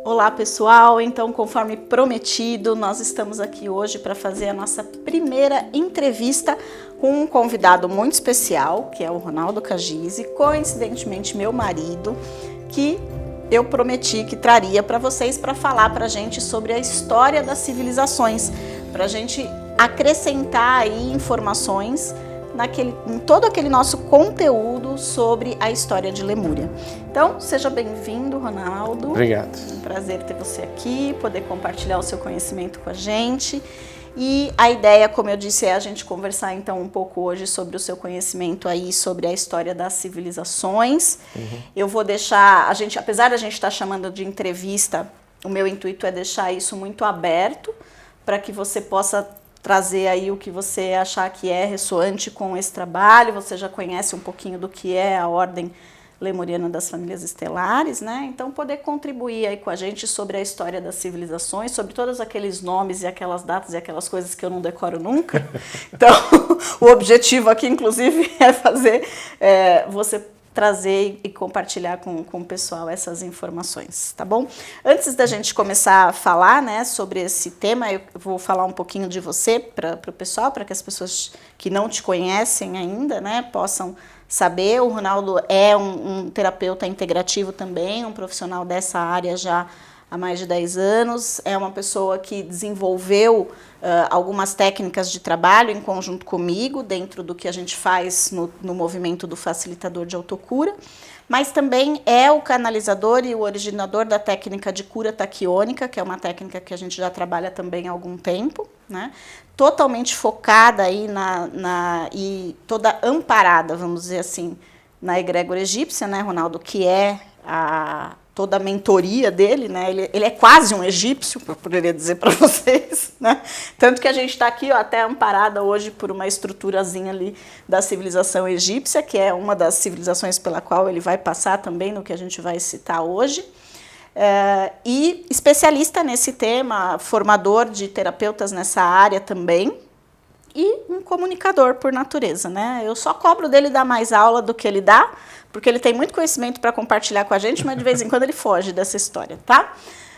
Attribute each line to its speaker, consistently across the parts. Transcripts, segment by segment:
Speaker 1: Olá pessoal, então conforme prometido, nós estamos aqui hoje para fazer a nossa primeira entrevista com um convidado muito especial, que é o Ronaldo Cagise, coincidentemente meu marido, que eu prometi que traria para vocês para falar para a gente sobre a história das civilizações, para a gente acrescentar aí informações em todo aquele nosso conteúdo sobre a história de Lemúria. Então, seja bem-vindo, Ronaldo.
Speaker 2: Obrigado.
Speaker 1: Um prazer ter você aqui, poder compartilhar o seu conhecimento com a gente. E a ideia, como eu disse, é a gente conversar então um pouco hoje sobre o seu conhecimento aí, sobre a história das civilizações. Eu vou deixar, apesar da gente estar chamando de entrevista, o meu intuito é deixar isso muito aberto, para que você possa trazer aí o que você achar que é ressoante com esse trabalho. Você já conhece um pouquinho do que é a Ordem Lemuriana das Famílias Estelares, né? Então poder contribuir aí com a gente sobre a história das civilizações, sobre todos aqueles nomes e aquelas datas e aquelas coisas que eu não decoro nunca. Então o objetivo aqui, inclusive, é fazer você trazer e compartilhar com o pessoal essas informações, tá bom? Antes da gente começar a falar, né, sobre esse tema, eu vou falar um pouquinho de você para o pessoal, para que as pessoas que não te conhecem ainda, né, possam saber. O Ronaldo é um terapeuta integrativo também, um profissional dessa área já há mais de 10 anos, é uma pessoa que desenvolveu algumas técnicas de trabalho em conjunto comigo, dentro do que a gente faz no movimento do facilitador de autocura, mas também é o canalizador e o originador da técnica de cura taquiônica, que é uma técnica que a gente já trabalha também há algum tempo, né? Totalmente focada aí e toda amparada, vamos dizer assim, na egrégora egípcia, né, Ronaldo, que é toda a mentoria dele, né? Ele é quase um egípcio, eu poderia dizer para vocês, né? Tanto que a gente está aqui, ó, até amparada hoje por uma estruturazinha ali da civilização egípcia, que é uma das civilizações pela qual ele vai passar também no que a gente vai citar hoje. E especialista nesse tema, formador de terapeutas nessa área também, e um comunicador por natureza, né? Eu só cobro dele dar mais aula do que ele dá, porque ele tem muito conhecimento para compartilhar com a gente, mas de vez em quando ele foge dessa história, tá?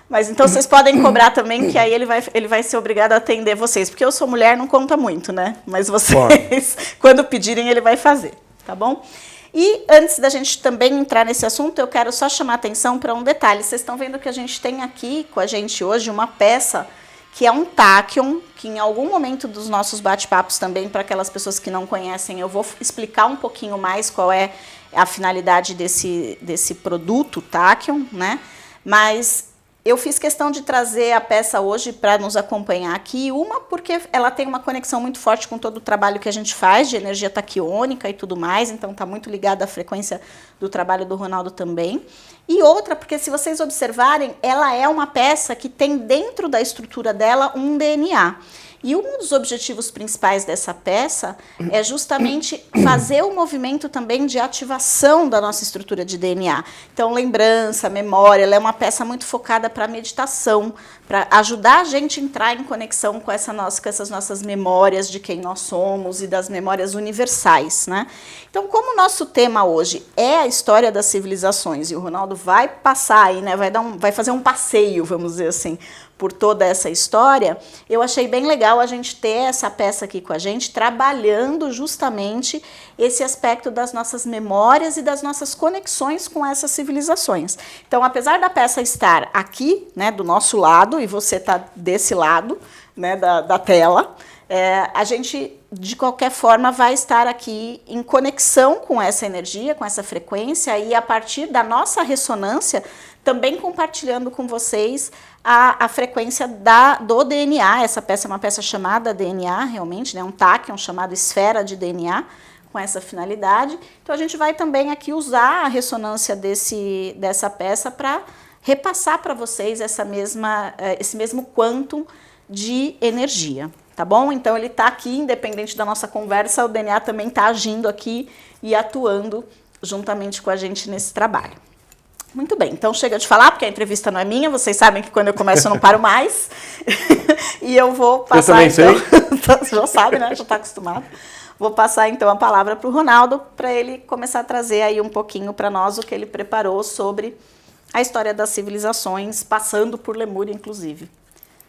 Speaker 1: Mas então vocês podem cobrar também, que aí ele vai ser obrigado a atender vocês, porque eu sou mulher, não conta muito, né? Mas vocês, quando pedirem, ele vai fazer, tá bom? E antes da gente também entrar nesse assunto, eu quero só chamar a atenção para um detalhe. Vocês estão vendo que a gente tem aqui com a gente hoje uma peça que é um táquion, que em algum momento dos nossos bate-papos também, para aquelas pessoas que não conhecem, eu vou explicar um pouquinho mais qual é a finalidade desse produto táquion, né? Mas eu fiz questão de trazer a peça hoje para nos acompanhar aqui, porque ela tem uma conexão muito forte com todo o trabalho que a gente faz de energia taquiônica e tudo mais, então está muito ligada à frequência do trabalho do Ronaldo também. E outra, porque se vocês observarem, ela é uma peça que tem dentro da estrutura dela um DNA. E um dos objetivos principais dessa peça é justamente fazer o movimento também de ativação da nossa estrutura de DNA. Então, lembrança, memória, ela é uma peça muito focada para meditação, para ajudar a gente a entrar em conexão com essas nossas memórias de quem nós somos e das memórias universais, né? Então, como o nosso tema hoje é a história das civilizações, e o Ronaldo vai passar aí, né, vai fazer um passeio, vamos dizer assim, por toda essa história, eu achei bem legal a gente ter essa peça aqui com a gente, trabalhando justamente esse aspecto das nossas memórias e das nossas conexões com essas civilizações. Então, apesar da peça estar aqui, né, do nosso lado, e você está desse lado, né, da tela, a gente, de qualquer forma, vai estar aqui em conexão com essa energia, com essa frequência, e a partir da nossa ressonância, também compartilhando com vocês a frequência do DNA. Essa peça é uma peça chamada DNA, realmente, né? Um táquion chamado esfera de DNA, com essa finalidade. Então, a gente vai também aqui usar a ressonância dessa peça para repassar para vocês esse mesmo quantum de energia, tá bom? Então, ele está aqui, independente da nossa conversa, o DNA também está agindo aqui e atuando juntamente com a gente nesse trabalho. Muito bem, então chega de falar, porque a entrevista não é minha, vocês sabem que quando eu começo eu não paro mais. E eu vou passar,
Speaker 2: eu também
Speaker 1: então, você já sabe, né? Já está acostumado. Vou passar então a palavra para o Ronaldo, para ele começar a trazer aí um pouquinho para nós o que ele preparou sobre a história das civilizações, passando por Lemúria, inclusive.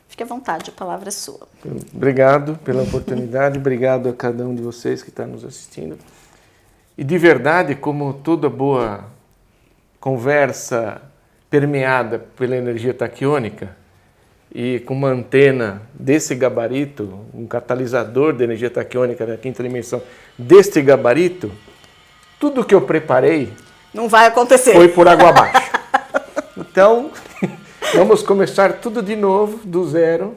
Speaker 1: Fique à vontade, a palavra é sua.
Speaker 2: Obrigado pela oportunidade, obrigado a cada um de vocês que está nos assistindo. E de verdade, como toda boa conversa permeada pela energia taquiônica e com uma antena desse gabarito, um catalisador de energia taquiônica da quinta dimensão deste gabarito, tudo que eu preparei
Speaker 1: não vai acontecer.
Speaker 2: Foi por água abaixo. Então, vamos começar tudo de novo, do zero,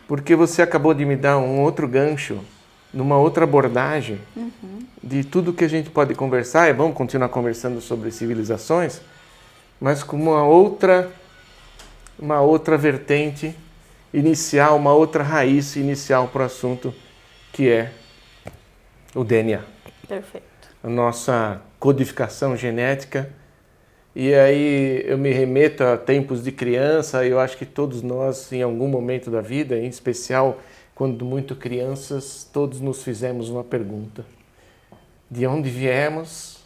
Speaker 2: porque você acabou de me dar um outro gancho, numa outra abordagem de tudo que a gente pode conversar. É bom continuar conversando sobre civilizações, mas com uma outra vertente inicial, uma outra raiz inicial para o assunto, que é o DNA.
Speaker 1: Perfeito.
Speaker 2: A nossa codificação genética. E aí eu me remeto a tempos de criança. Eu acho que todos nós, em algum momento da vida, em especial quando muito crianças, todos nos fizemos uma pergunta: de onde viemos?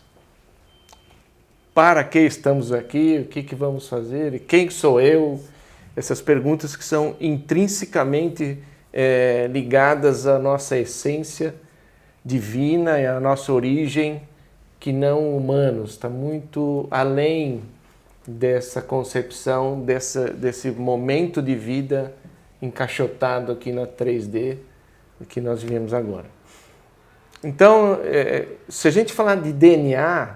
Speaker 2: Para que estamos aqui? O que vamos fazer? E quem sou eu? Essas perguntas que são intrinsecamente ligadas à nossa essência divina e à nossa origem, que não humanos, está muito além dessa concepção, desse momento de vida encaixotado aqui na 3D que nós vivemos agora. Então, se a gente falar de DNA,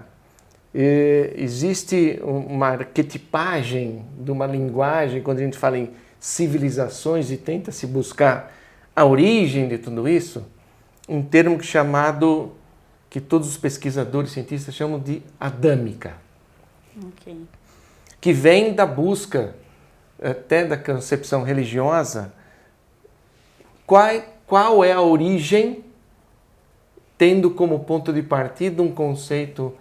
Speaker 2: existe uma arquetipagem de uma linguagem, quando a gente fala em civilizações e tenta se buscar a origem de tudo isso, um termo chamado, que todos os pesquisadores cientistas chamam de adâmica, que vem da busca, até da concepção religiosa, qual é a origem, tendo como ponto de partida um conceito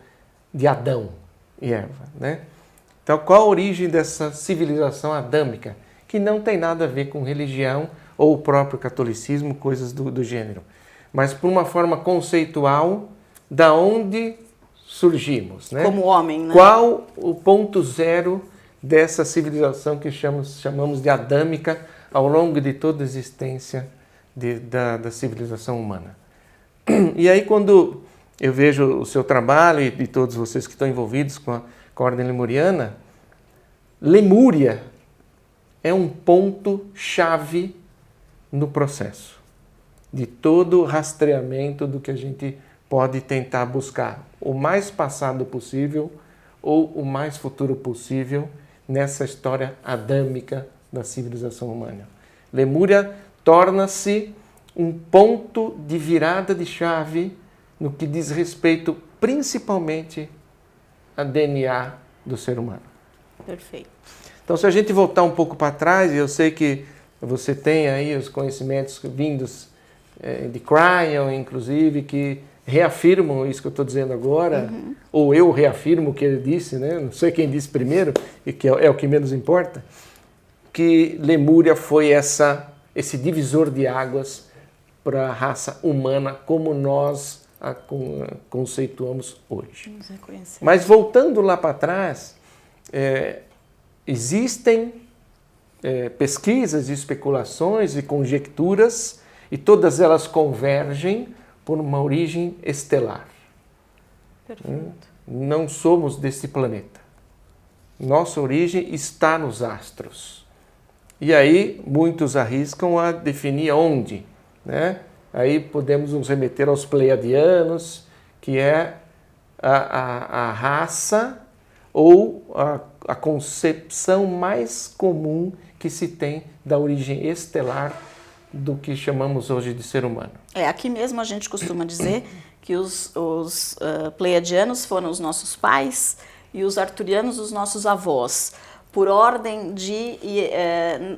Speaker 2: de Adão e Eva, né? Então, qual a origem dessa civilização adâmica, que não tem nada a ver com religião ou o próprio catolicismo, coisas do gênero, mas por uma forma conceitual, da onde surgimos, né?
Speaker 1: Como homem, né?
Speaker 2: Qual o ponto zero dessa civilização que chamamos de adâmica ao longo de toda a existência da civilização humana? E aí, quando eu vejo o seu trabalho e de todos vocês que estão envolvidos com a Ordem Lemuriana, Lemúria é um ponto-chave no processo de todo o rastreamento do que a gente pode tentar buscar o mais passado possível ou o mais futuro possível nessa história adâmica da civilização humana. Lemúria torna-se um ponto de virada de chave no que diz respeito principalmente a DNA do ser humano.
Speaker 1: Perfeito.
Speaker 2: Então, se a gente voltar um pouco para trás, e eu sei que você tem aí os conhecimentos vindos de Cryon, inclusive, que reafirmam isso que eu estou dizendo agora, ou eu reafirmo o que ele disse, né? Não sei quem disse primeiro, e que é o que menos importa, que Lemúria foi esse divisor de águas para a raça humana como nós a conceituamos hoje. Mas voltando lá para trás, existem pesquisas, especulações e conjecturas, e todas elas convergem por uma origem estelar.
Speaker 1: Perfeito.
Speaker 2: Não somos desse planeta. Nossa origem está nos astros. E aí muitos arriscam a definir onde, né? Aí podemos nos remeter aos pleiadianos, que é a raça ou a concepção mais comum que se tem da origem estelar do que chamamos hoje de ser humano.
Speaker 1: Aqui mesmo a gente costuma dizer que os pleiadianos foram os nossos pais e os arturianos os nossos avós, por ordem de,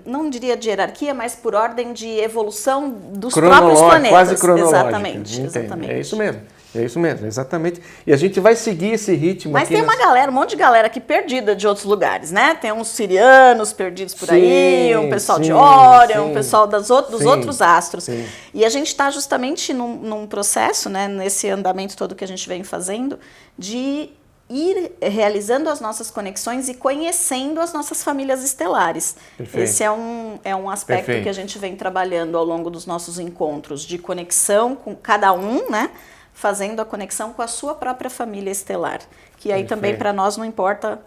Speaker 1: não diria de hierarquia, mas por ordem de evolução dos próprios planetas.
Speaker 2: Quase cronológica.
Speaker 1: Exatamente, exatamente.
Speaker 2: É isso mesmo, exatamente. E a gente vai seguir esse ritmo.
Speaker 1: Mas tem uma galera, um monte de galera aqui perdida de outros lugares, né? Tem uns sirianos perdidos por aí, um pessoal de Órion, um pessoal dos outros astros.
Speaker 2: Sim.
Speaker 1: E a gente está justamente num processo, né, nesse andamento todo que a gente vem fazendo, de ir realizando as nossas conexões e conhecendo as nossas famílias estelares.
Speaker 2: Perfeito.
Speaker 1: Esse é um aspecto
Speaker 2: Perfeito.
Speaker 1: que a gente vem trabalhando ao longo dos nossos encontros, de conexão com cada um, né? Fazendo a conexão com a sua própria família estelar. Que aí também
Speaker 2: Perfeito.
Speaker 1: para nós não importa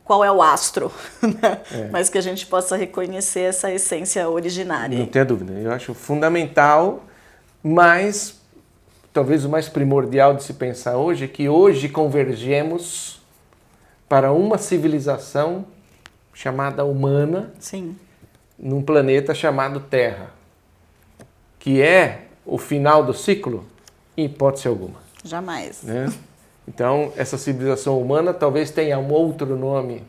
Speaker 1: qual é o astro, né? Mas que a gente possa reconhecer essa essência originária.
Speaker 2: Não tenha dúvida. Eu acho fundamental, mas talvez o mais primordial de se pensar hoje é que hoje convergemos para uma civilização chamada humana,
Speaker 1: Sim.
Speaker 2: num planeta chamado Terra, que é o final do ciclo, em hipótese alguma.
Speaker 1: Jamais.
Speaker 2: Né? Então, essa civilização humana talvez tenha um outro nome,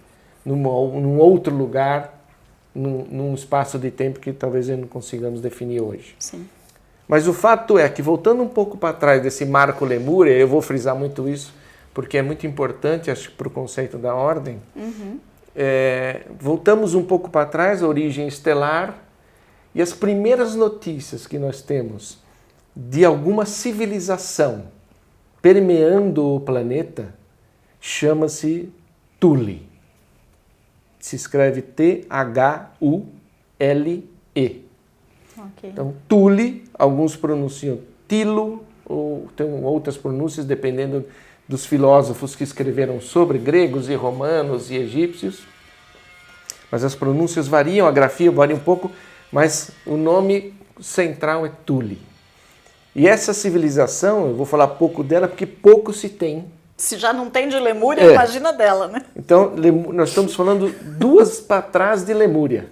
Speaker 2: num outro lugar, num espaço de tempo que talvez não consigamos definir hoje.
Speaker 1: Sim.
Speaker 2: Mas o fato é que, voltando um pouco para trás desse marco Lemúria, eu vou frisar muito isso, porque é muito importante, acho, para o conceito da ordem. Voltamos um pouco para trás, a origem estelar, e as primeiras notícias que nós temos de alguma civilização permeando o planeta chama-se Thule. Se escreve T-H-U-L-E.
Speaker 1: Okay.
Speaker 2: Então, Thule, alguns pronunciam Tilo, ou tem outras pronúncias, dependendo dos filósofos que escreveram sobre gregos e romanos e egípcios. Mas as pronúncias variam, a grafia varia um pouco, mas o nome central é Thule. E essa civilização, eu vou falar pouco dela porque pouco se tem.
Speaker 1: Se já não tem de Lemúria, imagina dela, né?
Speaker 2: Então, nós estamos falando duas para trás de Lemúria.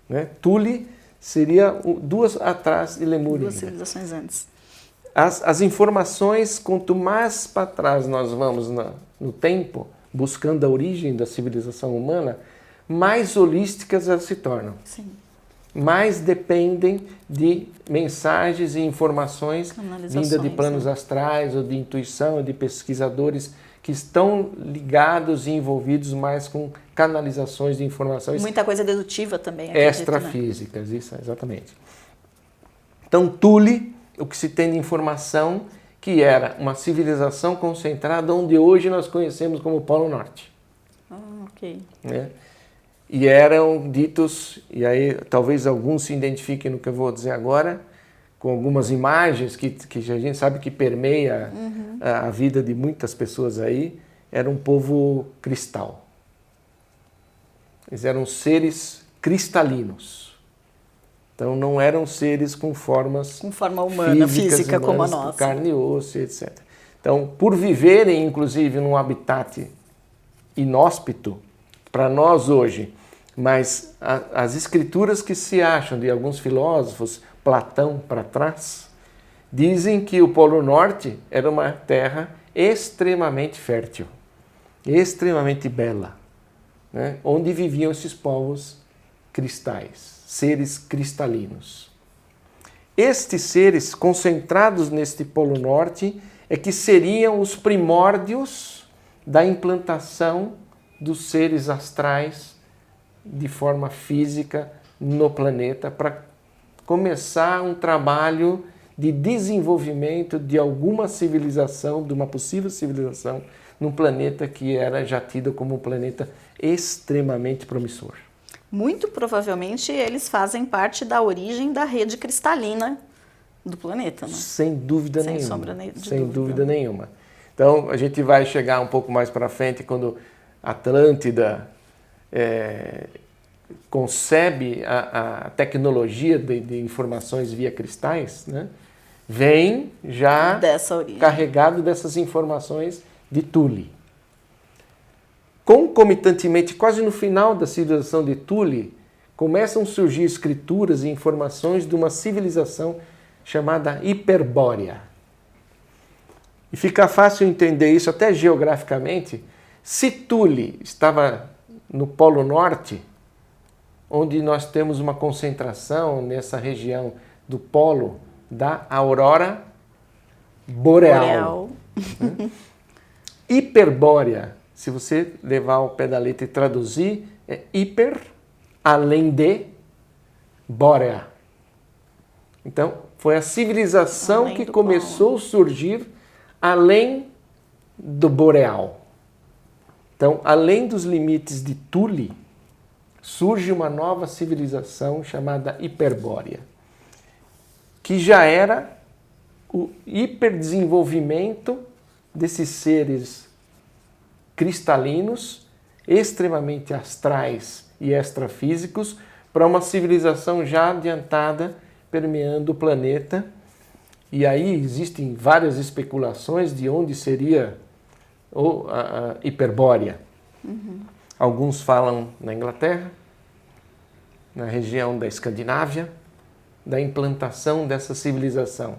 Speaker 2: Né? Thule seria duas atrás de Lemúria.
Speaker 1: Duas civilizações antes.
Speaker 2: As informações, quanto mais para trás nós vamos no tempo, buscando a origem da civilização humana, mais holísticas elas se tornam.
Speaker 1: Sim.
Speaker 2: Mais dependem de mensagens e informações vindas de planos astrais ou de intuição, ou de pesquisadores que estão ligados e envolvidos mais com canalizações de informações.
Speaker 1: Muita coisa dedutiva também.
Speaker 2: Extrafísicas, né? Isso, exatamente. Então, Thule, o que se tem de informação, que era uma civilização concentrada onde hoje nós conhecemos como Polo Norte.
Speaker 1: Ok.
Speaker 2: Né? E eram ditos, e aí talvez alguns se identifiquem no que eu vou dizer agora, com algumas imagens que a gente sabe que permeia a vida de muitas pessoas aí, era um povo cristal. Eles eram seres cristalinos. Então não eram seres com formas
Speaker 1: com forma humana, física
Speaker 2: humanas,
Speaker 1: como a nossa.
Speaker 2: Carne e osso, etc. Então, por viverem inclusive num habitat inóspito, para nós hoje, mas as escrituras que se acham de alguns filósofos, Platão para trás, dizem que o Polo Norte era uma terra extremamente fértil, extremamente bela, né? Onde viviam esses povos cristais, seres cristalinos. Estes seres concentrados neste Polo Norte é que seriam os primórdios da implantação dos seres astrais de forma física no planeta para começar um trabalho de desenvolvimento de alguma civilização, de uma possível civilização, num planeta que era já tido como um planeta extremamente promissor.
Speaker 1: Muito provavelmente eles fazem parte da origem da rede cristalina do planeta, né?
Speaker 2: Sem dúvida nenhuma.
Speaker 1: Sem sombra de
Speaker 2: Sem
Speaker 1: dúvida.
Speaker 2: dúvida nenhuma. Então, a gente vai chegar um pouco mais para frente quando Atlântida concebe a tecnologia de informações via cristais, né? Vem já
Speaker 1: dessa origem,
Speaker 2: carregado dessas informações de Thule. Concomitantemente, quase no final da civilização de Thule, começam a surgir escrituras e informações de uma civilização chamada Hiperbórea. E fica fácil entender isso até geograficamente. Se Thule estava no Polo Norte, onde nós temos uma concentração nessa região do polo da aurora boreal. Né? Hiperbórea, se você levar ao pé da letra e traduzir, é hiper, além de, bórea. Então, foi a civilização
Speaker 1: além
Speaker 2: que
Speaker 1: do
Speaker 2: começou a surgir além do boreal. Então, além dos limites de Thule, surge uma nova civilização chamada Hiperbórea, que já era o hiperdesenvolvimento desses seres cristalinos, extremamente astrais e extrafísicos, para uma civilização já adiantada, permeando o planeta. E aí existem várias especulações de onde seria a Hiperbórea. Alguns falam na Inglaterra, na região da Escandinávia, da implantação dessa civilização.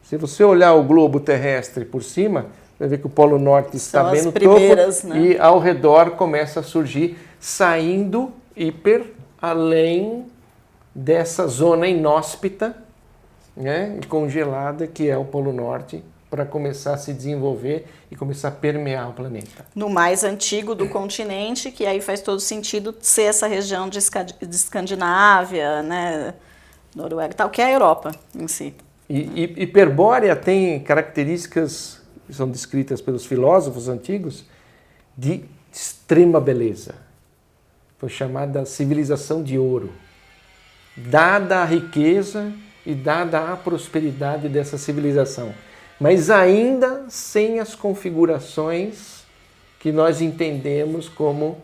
Speaker 2: Se você olhar o globo terrestre por cima, vai ver que o Polo Norte está bem no topo, né? E ao redor começa a surgir, saindo além dessa zona inóspita, né, congelada, que é o Polo Norte, para começar a se desenvolver e começar a permear o planeta.
Speaker 1: No mais antigo do continente, que aí faz todo sentido ser essa região de Escandinávia, né, Noruega e tal, que é a Europa em si.
Speaker 2: E Hiperbórea tem características que são descritas pelos filósofos antigos de extrema beleza. Foi chamada civilização de ouro. Dada a riqueza e dada a prosperidade dessa civilização, mas ainda sem as configurações que nós entendemos como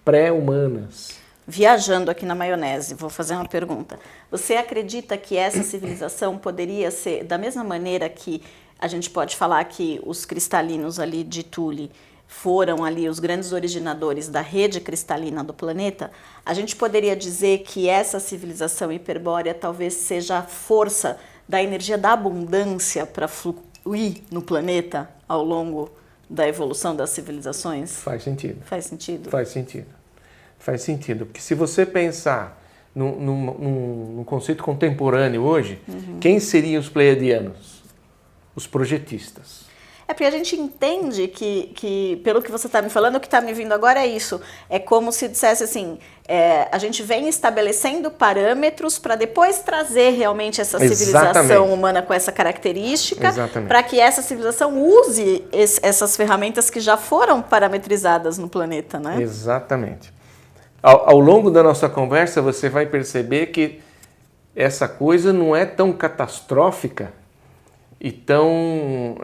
Speaker 2: pré-humanas.
Speaker 1: Viajando aqui na maionese, vou fazer uma pergunta. Você acredita que essa civilização poderia ser, da mesma maneira que a gente pode falar que os cristalinos ali de Thule foram ali os grandes originadores da rede cristalina do planeta, a gente poderia dizer que essa civilização hiperbórea talvez seja a força da energia da abundância para fluir no planeta ao longo da evolução das civilizações?
Speaker 2: Faz sentido.
Speaker 1: Faz sentido?
Speaker 2: Faz sentido. Faz sentido, porque se você pensar num conceito contemporâneo hoje, quem seriam os pleiadianos? Os projetistas.
Speaker 1: É porque a gente entende que pelo que você está me falando, o que está me vindo agora é isso. É como se dissesse assim, a gente vem estabelecendo parâmetros para depois trazer realmente essa civilização humana com essa característica, para que essa civilização use essas ferramentas que já foram parametrizadas no planeta, né?
Speaker 2: Exatamente. Ao longo da nossa conversa, você vai perceber que essa coisa não é tão catastrófica e tão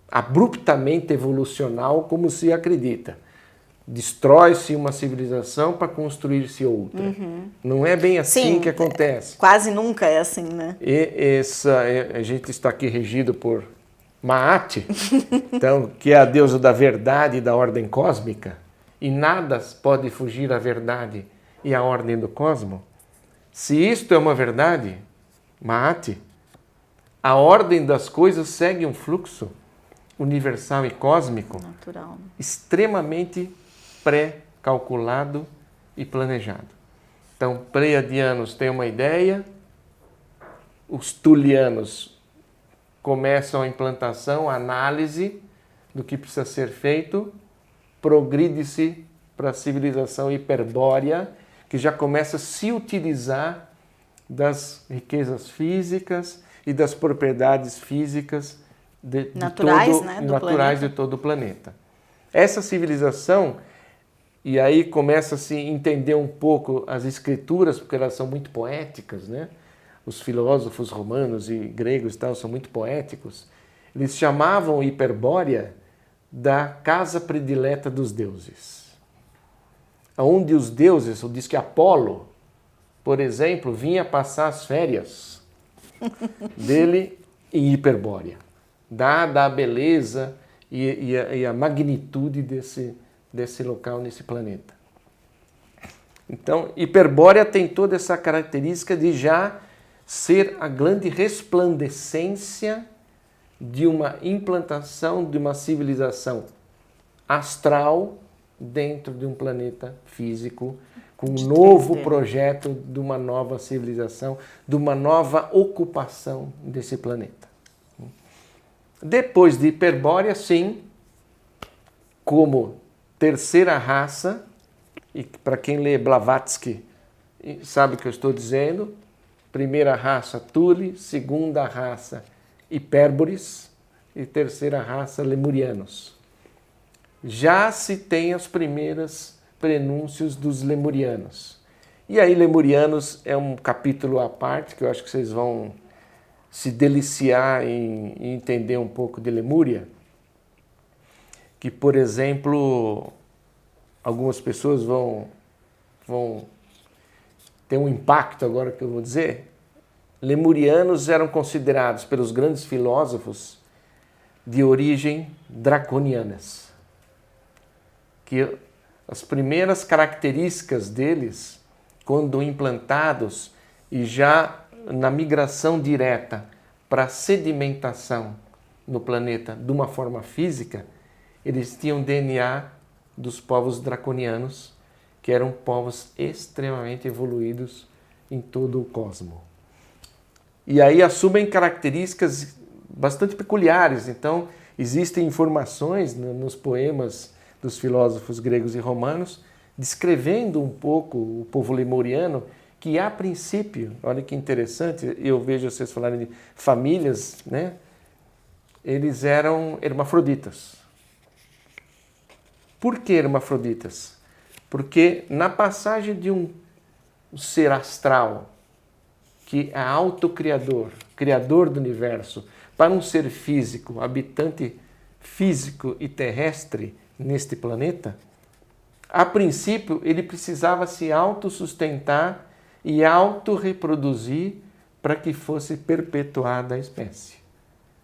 Speaker 2: abruptamente evolucional como se acredita. Destrói-se uma civilização para construir-se outra. Não é bem assim que acontece.
Speaker 1: Quase nunca é assim, né?
Speaker 2: A gente está aqui regido por Maat, então, que é a deusa da verdade e da ordem cósmica, e nada pode fugir à verdade e à ordem do cosmos. Se isto é uma verdade, Maat, a ordem das coisas segue um fluxo universal e cósmico
Speaker 1: natural,
Speaker 2: extremamente pré-calculado e planejado. Então, pleiadianos têm uma ideia, os thulianos começam a implantação, a análise do que precisa ser feito, progride-se para a civilização hiperbórea, que já começa a se utilizar das riquezas físicas e das propriedades físicas naturais de todo o planeta. Essa civilização, e aí começa a se entender um pouco as escrituras, porque elas são muito poéticas, né? Os filósofos romanos e gregos e tal são muito poéticos. Eles chamavam Hiperbórea da casa predileta dos deuses. Onde os deuses, diz que Apolo, por exemplo, vinha passar as férias dele em Hiperbórea, dada a beleza e a magnitude desse local, nesse planeta. Então, Hiperbórea tem toda essa característica de já ser a grande resplandecência de uma implantação de uma civilização astral dentro de um planeta físico, com um novo projeto de uma nova civilização, de uma nova ocupação desse planeta. Depois de Hiperbórea, sim, como terceira raça, e para quem lê Blavatsky sabe o que eu estou dizendo, primeira raça Thule, segunda raça Hipérbores e terceira raça Lemurianos. já se tem os primeiros prenúncios dos lemurianos. E aí, lemurianos é um capítulo à parte, que eu acho que vocês vão se deliciar em entender um pouco de Lemúria. Que, por exemplo, algumas pessoas vão ter um impacto agora que eu vou dizer. Lemurianos eram considerados pelos grandes filósofos de origem draconianas. Que as primeiras características deles, quando implantados e já na migração direta para sedimentação no planeta de uma forma física, eles tinham DNA dos povos draconianos, que eram povos extremamente evoluídos em todo o cosmos. E aí assumem características bastante peculiares. Então, existem informações nos poemas dos filósofos gregos e romanos descrevendo um pouco o povo lemuriano, que a princípio, olha que interessante, eu vejo vocês falarem de famílias, né? Eles eram hermafroditas. Por que hermafroditas? Porque na passagem de um ser astral, que é autocriador, criador do universo, para um ser físico, habitante físico e terrestre neste planeta, a princípio ele precisava se autossustentar e autorreproduzir para que fosse perpetuada a espécie.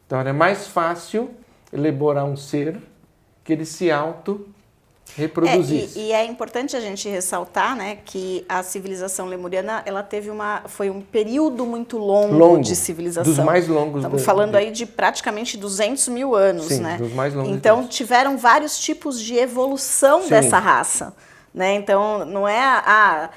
Speaker 2: Então era mais fácil elaborar um ser que ele se autorreproduzisse.
Speaker 1: E é importante a gente ressaltar, né, que a civilização lemuriana ela foi um período muito longo de civilização.
Speaker 2: Dos mais longos.
Speaker 1: Estamos falando aí de praticamente 200 mil anos,
Speaker 2: sim,
Speaker 1: né?
Speaker 2: Dos mais longos.
Speaker 1: Então tiveram vários tipos de evolução dessa raça, né? Então não é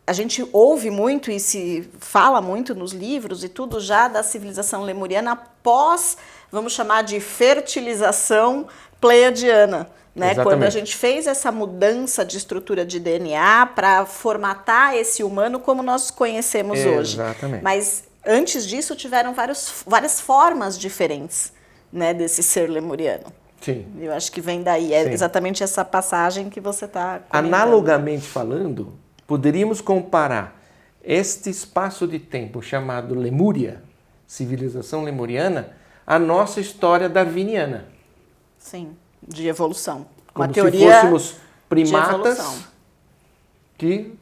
Speaker 1: a gente ouve muito e se fala muito nos livros e tudo já da civilização lemuriana após, vamos chamar de fertilização pleiadiana. Né? Quando a gente fez essa mudança de estrutura de DNA para formatar esse humano como nós conhecemos hoje. Mas antes disso tiveram várias formas diferentes, né, desse ser lemuriano.
Speaker 2: Sim.
Speaker 1: Eu acho que vem daí, exatamente essa passagem que você está comentando.
Speaker 2: Analogamente falando, poderíamos comparar este espaço de tempo chamado Lemúria, civilização lemuriana, à nossa história darwiniana.
Speaker 1: Sim. De evolução.
Speaker 2: Como se fôssemos primatas que,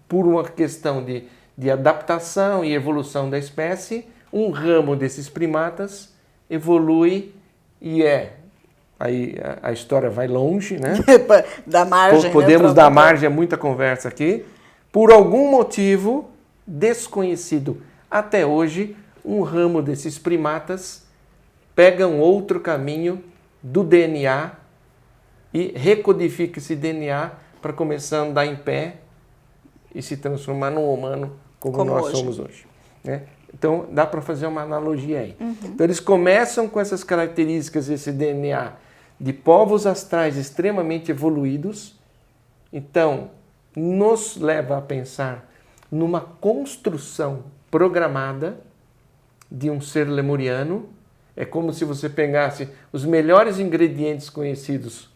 Speaker 2: por uma questão de adaptação e evolução da espécie, um ramo desses primatas evolui e aí a história vai longe, né?
Speaker 1: Da margem.
Speaker 2: Podemos dar margem a muita conversa aqui. Por algum motivo desconhecido até hoje, um ramo desses primatas pega um outro caminho do DNA e recodifica esse DNA para começar a andar em pé e se transformar num humano como nós somos hoje. Né? Então, dá para fazer uma analogia aí. Então, eles começam com essas características, esse DNA de povos astrais extremamente evoluídos. Então, nos leva a pensar numa construção programada de um ser lemuriano. É como se você pegasse os melhores ingredientes conhecidos,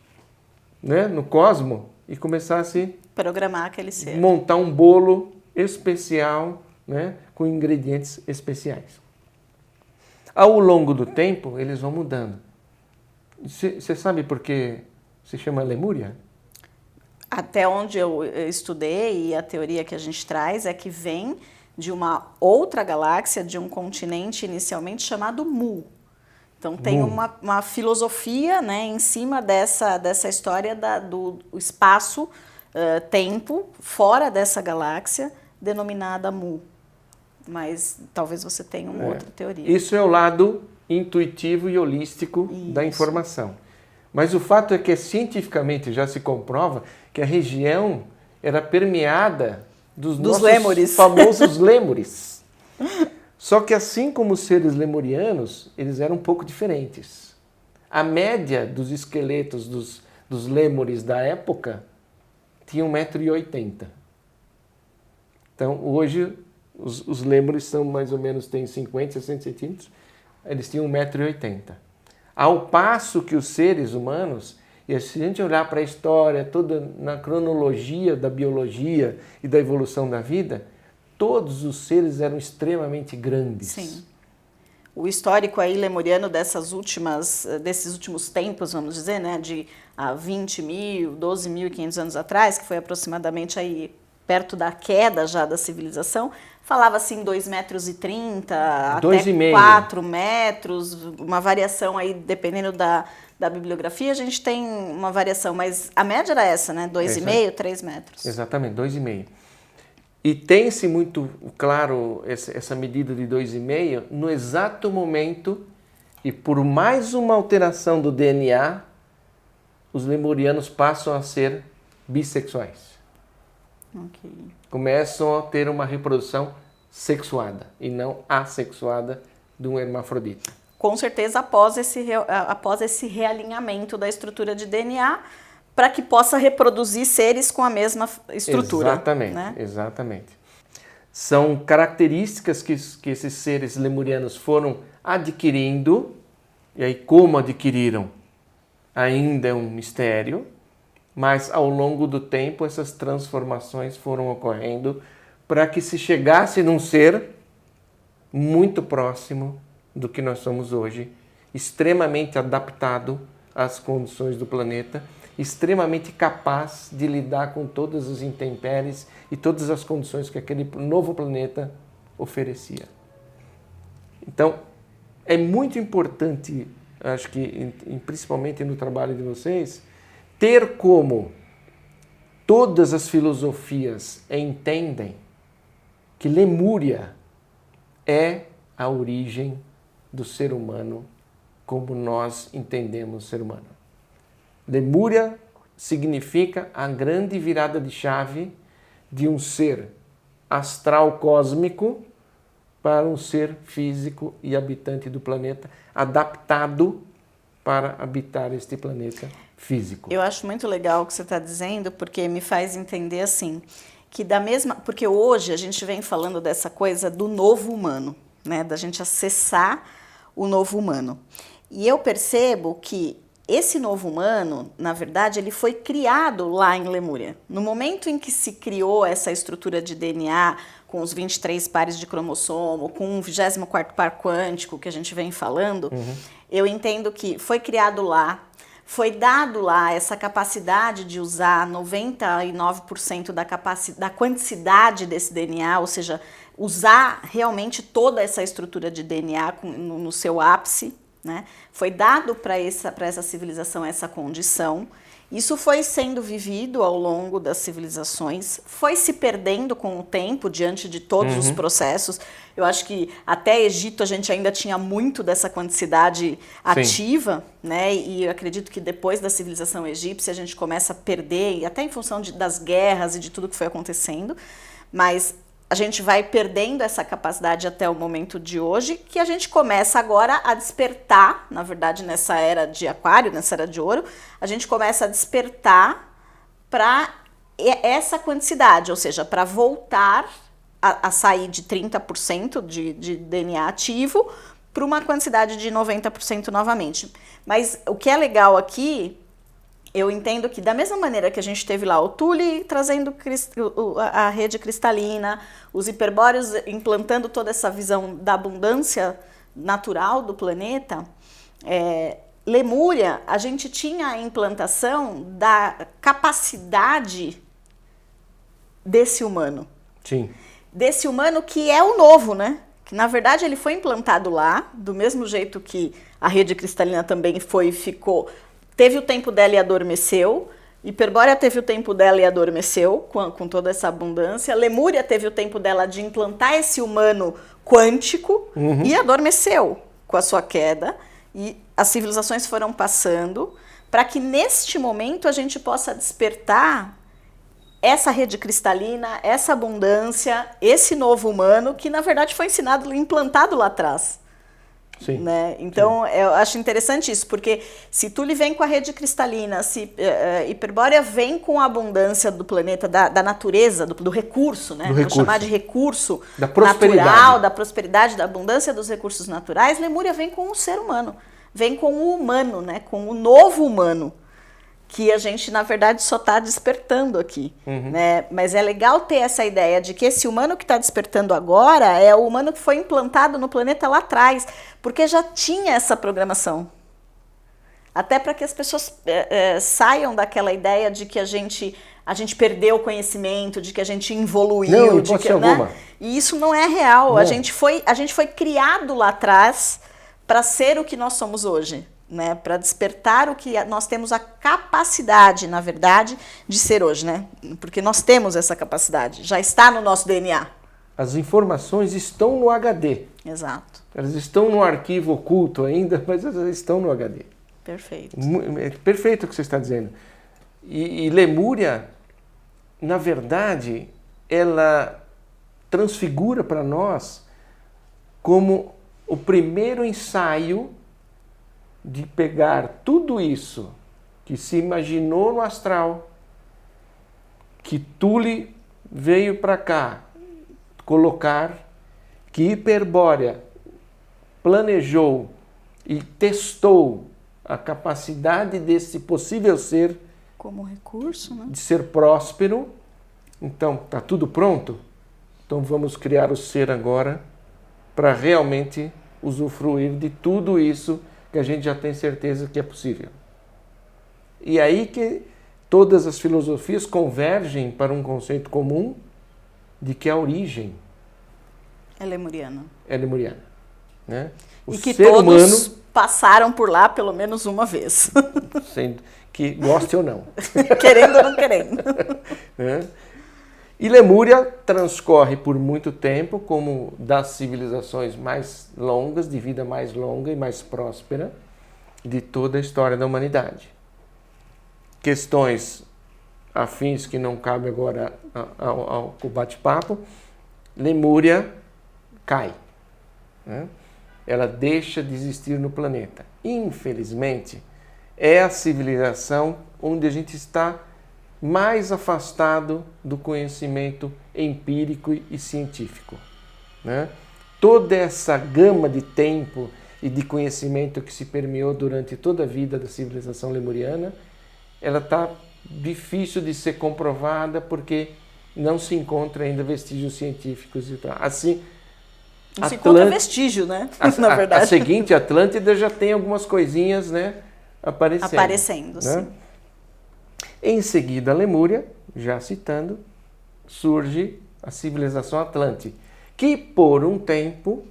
Speaker 2: né, no cosmos e começasse a
Speaker 1: programar aquele ser.
Speaker 2: Montar um bolo especial, né, com ingredientes especiais. Ao longo do tempo, eles vão mudando. Você sabe por que se chama Lemúria?
Speaker 1: Até onde eu estudei e a teoria que a gente traz é que vem de uma outra galáxia, de um continente inicialmente chamado Mu. Então tem uma filosofia, né, em cima dessa história do espaço-tempo fora dessa galáxia, denominada Mu. Mas talvez você tenha uma outra teoria.
Speaker 2: Isso é o lado intuitivo e holístico da informação. Mas o fato é que cientificamente já se comprova que a região era permeada dos nossos
Speaker 1: lêmures.
Speaker 2: Famosos lêmures. Só que assim como os seres lemurianos, eles eram um pouco diferentes. A média dos esqueletos dos lêmures da época tinha 1,80 m. Então, hoje, os lêmures são mais ou menos, têm 50, 60 centímetros, eles tinham 1,80 m. Ao passo que os seres humanos, E se a gente olhar para a história, toda na cronologia da biologia e da evolução da vida, todos os seres eram extremamente grandes.
Speaker 1: Sim. O histórico aí lemuriano desses últimos tempos, vamos dizer, né, de 20.000, 12.500 anos atrás, que foi aproximadamente aí perto da queda já da civilização, falava assim 2,30 metros até 4 metros, uma variação aí, dependendo da bibliografia, a gente tem uma variação, mas a média era essa, né, 2,5, 3 metros.
Speaker 2: Exatamente, 2,5. E tem-se muito claro essa medida de 2,5 no exato momento, e por mais uma alteração do DNA, os lemurianos passam a ser bissexuais.
Speaker 1: Okay.
Speaker 2: Começam a ter uma reprodução sexuada e não assexuada de um hermafrodita.
Speaker 1: Com certeza após esse realinhamento da estrutura de DNA, para que possa reproduzir seres com a mesma estrutura.
Speaker 2: Exatamente,
Speaker 1: né?
Speaker 2: Exatamente. São características que esses seres lemurianos foram adquirindo, e aí como adquiriram ainda é um mistério, mas ao longo do tempo essas transformações foram ocorrendo para que se chegasse num ser muito próximo do que nós somos hoje, extremamente adaptado às condições do planeta, extremamente capaz de lidar com todas as intempéries e todas as condições que aquele novo planeta oferecia. Então, é muito importante, acho que principalmente no trabalho de vocês, ter como todas as filosofias entendem que Lemúria é a origem do ser humano como nós entendemos o ser humano. Lemúria significa a grande virada de chave de um ser astral cósmico para um ser físico e habitante do planeta, adaptado para habitar este planeta físico.
Speaker 1: Eu acho muito legal o que você está dizendo, porque me faz entender assim, que porque hoje a gente vem falando dessa coisa do novo humano, né, da gente acessar o novo humano. E eu percebo que esse novo humano, na verdade, ele foi criado lá em Lemúria. No momento em que se criou essa estrutura de DNA, com os 23 pares de cromossomo, com o 24º par quântico que a gente vem falando, eu entendo que foi criado lá, foi dado lá essa capacidade de usar 99% da quantidade desse DNA, ou seja, usar realmente toda essa estrutura de DNA no seu ápice, né? Foi dado para essa civilização essa condição. Isso foi sendo vivido ao longo das civilizações, foi se perdendo com o tempo diante de todos os processos. Eu acho que até Egito a gente ainda tinha muito dessa quanticidade ativa, né? E eu acredito que depois da civilização egípcia a gente começa a perder, até em função das guerras e de tudo que foi acontecendo, mas a gente vai perdendo essa capacidade até o momento de hoje, que a gente começa agora a despertar, na verdade nessa era de aquário, nessa era de ouro, a gente começa a despertar para essa quantidade, ou seja, para voltar a sair de 30% de DNA ativo para uma quantidade de 90% novamente. Mas o que é legal aqui, eu entendo que da mesma maneira que a gente teve lá o Thule trazendo a rede cristalina, os hiperbóreos implantando toda essa visão da abundância natural do planeta, Lemúria, a gente tinha a implantação da capacidade desse humano.
Speaker 2: Sim.
Speaker 1: Desse humano que é o novo, né? Que na verdade ele foi implantado lá, do mesmo jeito que a rede cristalina também foi e ficou. Teve o tempo dela e adormeceu, Hiperbórea teve o tempo dela e adormeceu com toda essa abundância, Lemúria teve o tempo dela de implantar esse humano quântico e adormeceu com a sua queda, e as civilizações foram passando para que neste momento a gente possa despertar essa rede cristalina, essa abundância, esse novo humano que na verdade foi ensinado, implantado lá atrás.
Speaker 2: Sim.
Speaker 1: Né? Então, eu acho interessante isso, porque se Thule vem com a rede cristalina, se Hiperbórea vem com a abundância do planeta, da natureza, do recurso, né? Vou chamar de recurso
Speaker 2: da prosperidade.
Speaker 1: Natural, da prosperidade, da abundância dos recursos naturais, Lemúria vem com o ser humano, vem com o humano, né? Com o novo humano. que a gente, na verdade, só está despertando aqui. Né? Mas é legal ter essa ideia de que esse humano que está despertando agora é o humano que foi implantado no planeta lá atrás, porque já tinha essa programação. Até para que as pessoas saiam daquela ideia de que a gente perdeu o conhecimento, de que a gente evoluiu.
Speaker 2: Não, de que,
Speaker 1: né? E isso não é real. A gente foi criado lá atrás para ser o que nós somos hoje. Né, para despertar o que nós temos a capacidade, na verdade, de ser hoje, né? Porque nós temos essa capacidade, já está no nosso DNA.
Speaker 2: As informações estão no HD.
Speaker 1: Exato.
Speaker 2: Elas estão no arquivo oculto ainda, mas elas estão no HD.
Speaker 1: Perfeito.
Speaker 2: É perfeito o que você está dizendo. E Lemúria, na verdade, ela transfigura para nós como o primeiro ensaio de pegar tudo isso que se imaginou no astral, que Tule veio para cá colocar, que Hiperbórea planejou e testou a capacidade desse possível ser
Speaker 1: como recurso, né?
Speaker 2: De ser próspero. Então, está tudo pronto? Então vamos criar o ser agora para realmente usufruir de tudo isso que a gente já tem certeza que é possível. E aí que todas as filosofias convergem para um conceito comum de que a origem
Speaker 1: é lemuriana.
Speaker 2: É lemuriana. Né? O
Speaker 1: e que
Speaker 2: ser
Speaker 1: todos
Speaker 2: humano
Speaker 1: passaram por lá pelo menos uma vez.
Speaker 2: Sendo que goste ou não.
Speaker 1: Querendo ou não querendo.
Speaker 2: Né? E Lemúria transcorre por muito tempo como das civilizações mais longas, de vida mais longa e mais próspera de toda a história da humanidade. Questões afins que não cabem agora ao bate-papo, Lemúria cai. Né? Ela deixa de existir no planeta. Infelizmente, é a civilização onde a gente está mais afastado do conhecimento empírico e científico. Né? Toda essa gama de tempo e de conhecimento que se permeou durante toda a vida da civilização lemuriana, ela está difícil de ser comprovada porque não se encontra ainda vestígios científicos. Assim,
Speaker 1: não se encontra vestígio, né? Na verdade.
Speaker 2: A seguinte, Atlântida já tem algumas coisinhas, né, aparecendo. Né?
Speaker 1: Sim.
Speaker 2: Em seguida, a Lemúria, já citando, surge a civilização Atlante, que por um tempo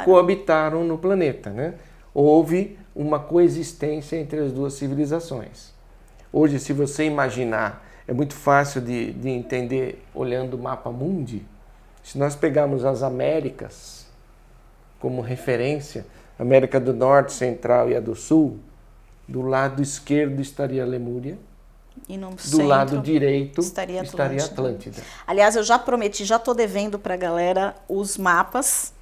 Speaker 2: coabitaram no planeta. Né? Houve uma coexistência entre as duas civilizações. Hoje, se você imaginar, é muito fácil de entender olhando o mapa mundi. Se nós pegarmos as Américas como referência, América do Norte, Central e a do Sul, do lado esquerdo estaria a Lemúria,
Speaker 1: e no
Speaker 2: do lado direito estaria Atlântida.
Speaker 1: Aliás, eu já prometi, já estou devendo para a galera os mapas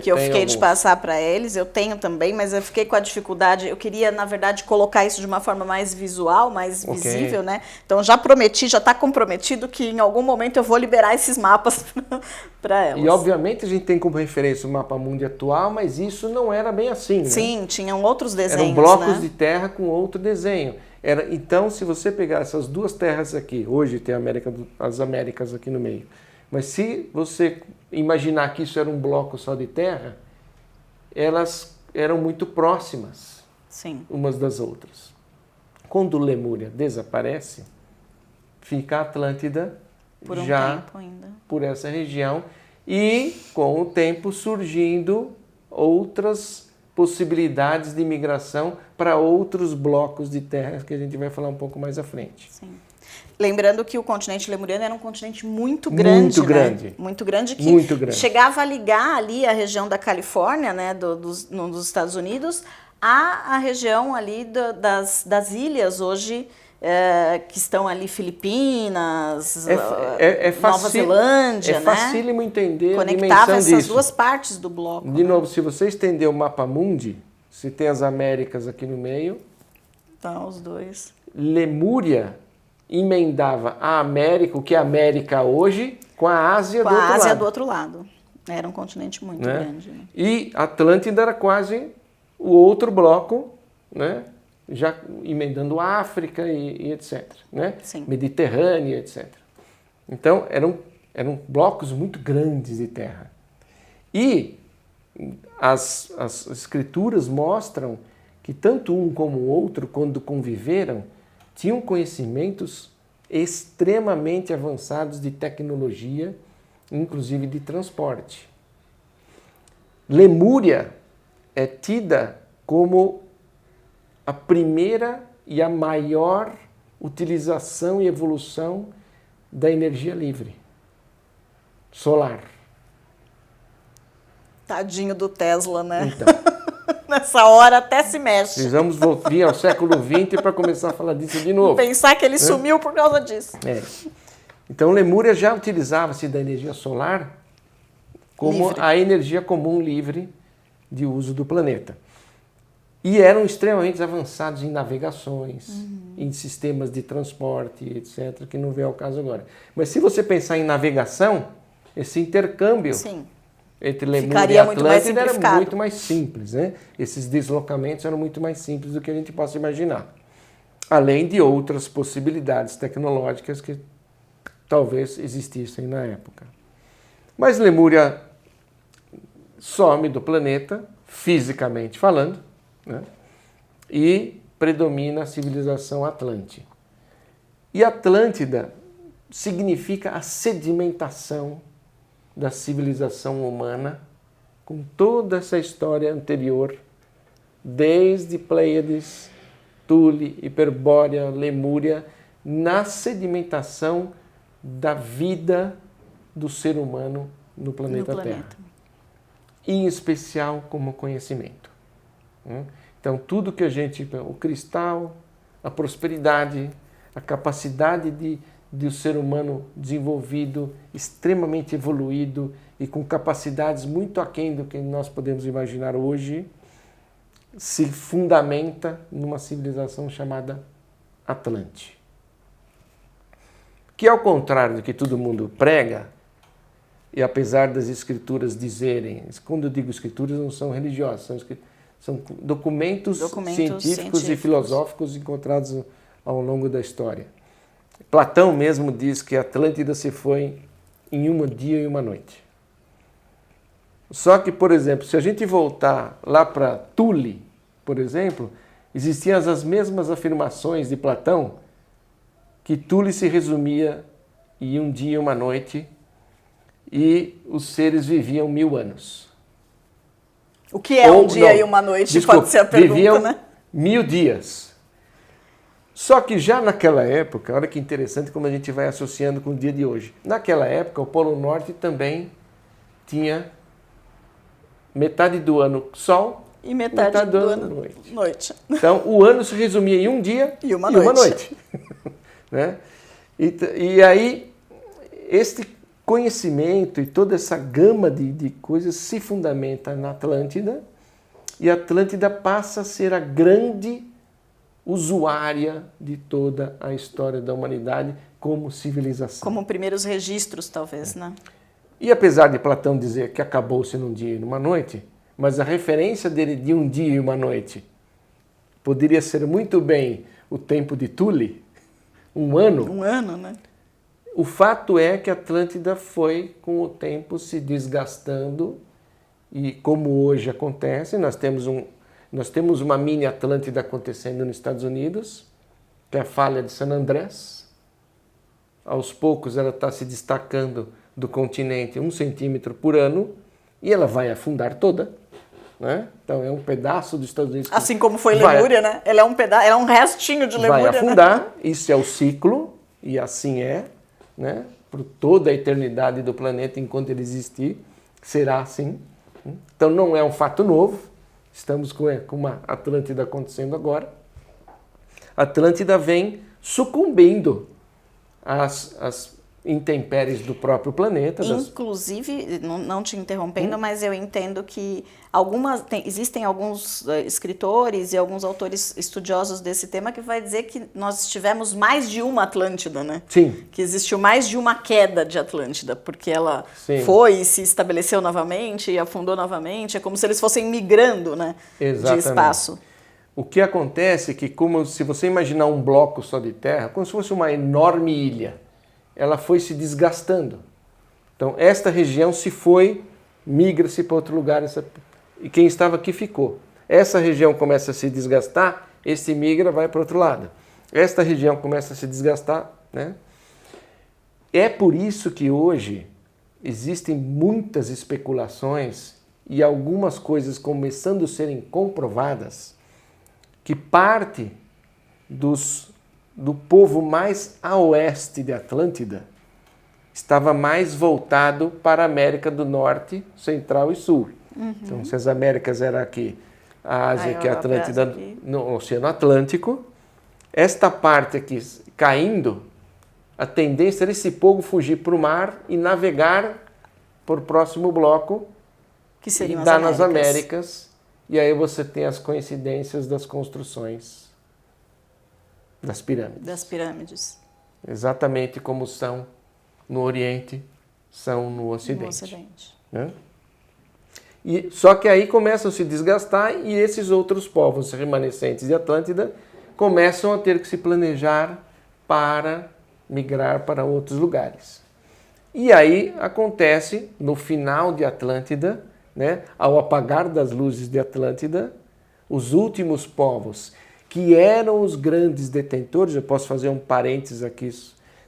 Speaker 1: que eu fiquei de passar para eles. Eu tenho também, mas eu fiquei com a dificuldade. Eu queria, na verdade, colocar isso de uma forma mais visual, mais visível, né? Então, já prometi, já está comprometido que em algum momento eu vou liberar esses mapas para elas.
Speaker 2: E, obviamente, a gente tem como referência o mapa mundi atual, mas isso não era bem assim, né?
Speaker 1: Sim, tinham outros desenhos,
Speaker 2: eram blocos de terra com outro desenho. Então, se você pegar essas duas terras aqui, hoje tem as Américas aqui no meio, mas se você imaginar que isso era um bloco só de terra, elas eram muito próximas.
Speaker 1: Sim.
Speaker 2: Umas das outras. Quando Lemúria desaparece, fica a Atlântida
Speaker 1: por um
Speaker 2: já
Speaker 1: tempo ainda.
Speaker 2: Por essa região e, com o tempo, surgindo outras possibilidades de migração para outros blocos de terra que a gente vai falar um pouco mais à frente.
Speaker 1: Sim. Lembrando que o continente lemuriano era um continente muito grande. Muito grande. Né? Muito grande, que
Speaker 2: muito grande.
Speaker 1: Chegava a ligar ali a região da Califórnia, né, dos Estados Unidos, à região ali das ilhas hoje, que estão ali Filipinas, Nova Zelândia.
Speaker 2: É facílimo entender a dimensão disso.
Speaker 1: Conectava essas duas partes do bloco.
Speaker 2: De novo, se você estender o mapa mundi, se tem as Américas aqui no meio...
Speaker 1: Tá, os dois.
Speaker 2: Lemúria emendava a América, o que é a América hoje, com a Ásia do outro lado. Com a Ásia
Speaker 1: do outro lado. Era um continente muito grande. Né?
Speaker 2: E Atlântida era quase o outro bloco, né? já emendando África e etc. Né?
Speaker 1: Sim.
Speaker 2: Mediterrânea, etc. Então, eram blocos muito grandes de terra. E as escrituras mostram que tanto um como o outro, quando conviveram, tinham conhecimentos extremamente avançados de tecnologia, inclusive de transporte. Lemúria é tida como a primeira e a maior utilização e evolução da energia livre, solar.
Speaker 1: Tadinho do Tesla, né?
Speaker 2: Então,
Speaker 1: Nessa hora até se mexe.
Speaker 2: precisamos vir ao século XX para começar a falar disso de novo.
Speaker 1: Pensar que ele sumiu por causa disso.
Speaker 2: Então, Lemúria já utilizava-se da energia solar como
Speaker 1: Livre.
Speaker 2: a energia comum livre de uso do planeta. E eram extremamente avançados em navegações, em sistemas de transporte, etc., que não vem ao caso agora. Mas se você pensar em navegação, esse intercâmbio
Speaker 1: Sim.
Speaker 2: entre Lemúria
Speaker 1: Ficaria
Speaker 2: e
Speaker 1: muito mais
Speaker 2: Atlântida era
Speaker 1: simplificado.
Speaker 2: muito mais simples, né? Esses deslocamentos eram muito mais simples do que a gente possa imaginar. Além de outras possibilidades tecnológicas que talvez existissem na época. Mas Lemúria some do planeta, fisicamente falando, né? E predomina a civilização Atlante. E Atlântida significa a sedimentação da civilização humana com toda essa história anterior, desde Pleiades, Tule, Hiperbórea, Lemúria, na sedimentação da vida do ser humano no planeta Terra. Em especial como conhecimento. Então, tudo que a gente... O cristal, a prosperidade, a capacidade de o ser humano desenvolvido, extremamente evoluído e com capacidades muito aquém do que nós podemos imaginar hoje, se fundamenta numa civilização chamada Atlante. Que, ao contrário do que todo mundo prega, e apesar das escrituras dizerem, quando eu digo escrituras não são religiosas, são documentos científicos e filosóficos encontrados ao longo da história. Platão mesmo diz que a Atlântida se foi em um dia e uma noite. Só que, por exemplo, se a gente voltar lá para Tule, por exemplo, existiam as mesmas afirmações de Platão, que Tule se resumia em um dia e uma noite e os seres viviam 1000 anos.
Speaker 1: O que é um dia e uma noite, pode ser a pergunta,
Speaker 2: viviam
Speaker 1: né?
Speaker 2: 1000 dias. Só que já naquela época, olha que interessante como a gente vai associando com o dia de hoje. Naquela época, o Polo Norte também tinha metade do ano sol
Speaker 1: e metade do ano
Speaker 2: noite. Então, o ano se resumia em um dia e uma noite. Né? E aí, este conhecimento e toda essa gama de coisas se fundamenta na Atlântida, e a Atlântida passa a ser a grande usuária de toda a história da humanidade como civilização.
Speaker 1: Como primeiros registros, talvez, né?
Speaker 2: E apesar de Platão dizer que acabou-se num dia e numa noite, mas a referência dele de um dia e uma noite poderia ser muito bem o tempo de Tule, um ano.
Speaker 1: Um ano, né?
Speaker 2: O fato é que a Atlântida foi, com o tempo, se desgastando, e como hoje acontece, nós temos uma mini Atlântida acontecendo nos Estados Unidos, que é a falha de San Andrés. Aos poucos ela está se destacando do continente 1 centímetro por ano, e ela vai afundar toda. Né? Então é um pedaço dos Estados Unidos.
Speaker 1: Assim como foi Lemúria, né? Ela é um pedaço, ela é um restinho de Lemúria.
Speaker 2: Vai afundar,
Speaker 1: né?
Speaker 2: Isso é o ciclo, e assim é. Né? Por toda a eternidade do planeta, enquanto ele existir, será assim. Então não é um fato novo, estamos com uma Atlântida acontecendo agora. A Atlântida vem sucumbindo às intempéries do próprio planeta.
Speaker 1: Inclusive, não te interrompendo, mas eu entendo que existem alguns escritores e alguns autores estudiosos desse tema que vai dizer que nós tivemos mais de uma Atlântida, né?
Speaker 2: Sim.
Speaker 1: Que existiu mais de uma queda de Atlântida, porque ela foi e se estabeleceu novamente e afundou novamente. É como se eles fossem migrando, né?
Speaker 2: Exatamente.
Speaker 1: De espaço.
Speaker 2: o que acontece é que, como se você imaginar um bloco só de terra, como se fosse uma enorme ilha, ela foi se desgastando. Então, esta região se foi, migra-se para outro lugar, e quem estava aqui ficou. Essa região começa a se desgastar, esse migra, vai para o outro lado. Esta região começa a se desgastar, né? É por isso que hoje existem muitas especulações e algumas coisas começando a serem comprovadas que parte do povo mais a oeste de Atlântida estava mais voltado para a América do Norte, Central e Sul. Então, se as Américas eram aqui, a Ásia, que é a Atlântida, no Oceano Atlântico, esta parte aqui caindo, a tendência era esse povo fugir para o mar e navegar por próximo bloco,
Speaker 1: que seriam
Speaker 2: e dar nas Américas. E aí você tem as coincidências das construções das pirâmides.
Speaker 1: Das pirâmides.
Speaker 2: Exatamente como são no Oriente, são no Ocidente.
Speaker 1: No Ocidente.
Speaker 2: Né? E, só que aí começam a se desgastar e esses outros povos remanescentes de Atlântida começam a ter que se planejar para migrar para outros lugares. E aí acontece, no final de Atlântida, né, ao apagar das luzes de Atlântida, os últimos povos que eram os grandes detentores, eu posso fazer um parênteses aqui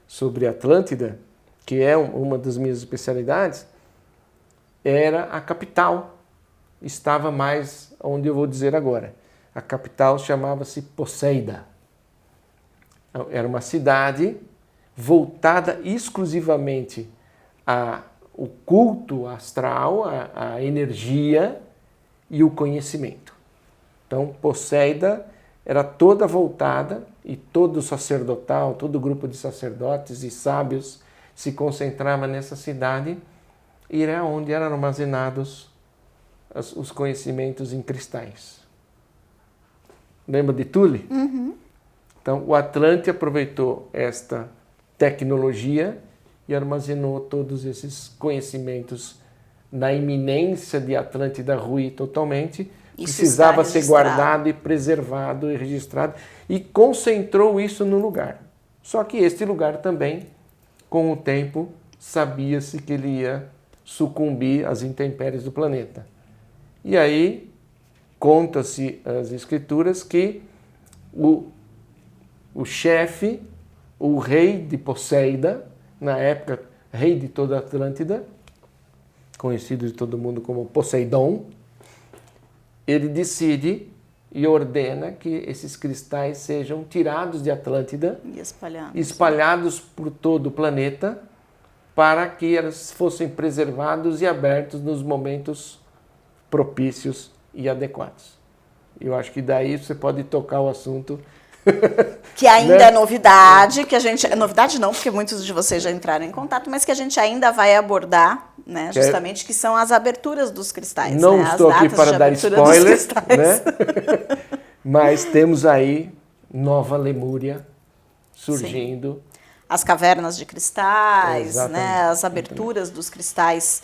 Speaker 2: sobre Atlântida, que é uma das minhas especialidades, era a capital, estava mais onde eu vou dizer agora. A capital chamava-se Poseida. Era uma cidade voltada exclusivamente ao culto astral, a energia e o conhecimento. Então, Poseida era toda voltada e todo sacerdotal, todo grupo de sacerdotes e sábios se concentrava nessa cidade e era onde eram armazenados os conhecimentos em cristais. Lembra de Thule?
Speaker 1: Uhum.
Speaker 2: Então, o Atlante aproveitou esta tecnologia e armazenou todos esses conhecimentos na iminência de Atlântida ruir totalmente.
Speaker 1: Isso
Speaker 2: precisava
Speaker 1: está
Speaker 2: ser guardado e preservado e registrado e concentrou isso no lugar. Só que este lugar também, com o tempo, sabia-se que ele ia sucumbir às intempéries do planeta. E aí, conta-se as escrituras que o chefe, o rei de Poseida, na época rei de toda a Atlântida, conhecido de todo mundo como Poseidon, ele decide e ordena que esses cristais sejam tirados de Atlântida
Speaker 1: E
Speaker 2: espalhados por todo o planeta para que eles fossem preservados e abertos nos momentos propícios e adequados. Eu acho que daí você pode tocar o assunto.
Speaker 1: Que ainda
Speaker 2: né?
Speaker 1: é novidade, que a gente... Novidade não, porque muitos de vocês já entraram em contato, mas que a gente ainda vai abordar, né? Justamente, que são as aberturas dos cristais.
Speaker 2: Não
Speaker 1: né?
Speaker 2: estou
Speaker 1: as
Speaker 2: aqui
Speaker 1: datas
Speaker 2: para
Speaker 1: de
Speaker 2: dar
Speaker 1: abertura dos
Speaker 2: spoilers,
Speaker 1: cristais.
Speaker 2: né? Mas temos aí Nova Lemúria surgindo.
Speaker 1: As cavernas de cristais,
Speaker 2: Exatamente.
Speaker 1: né? As aberturas dos cristais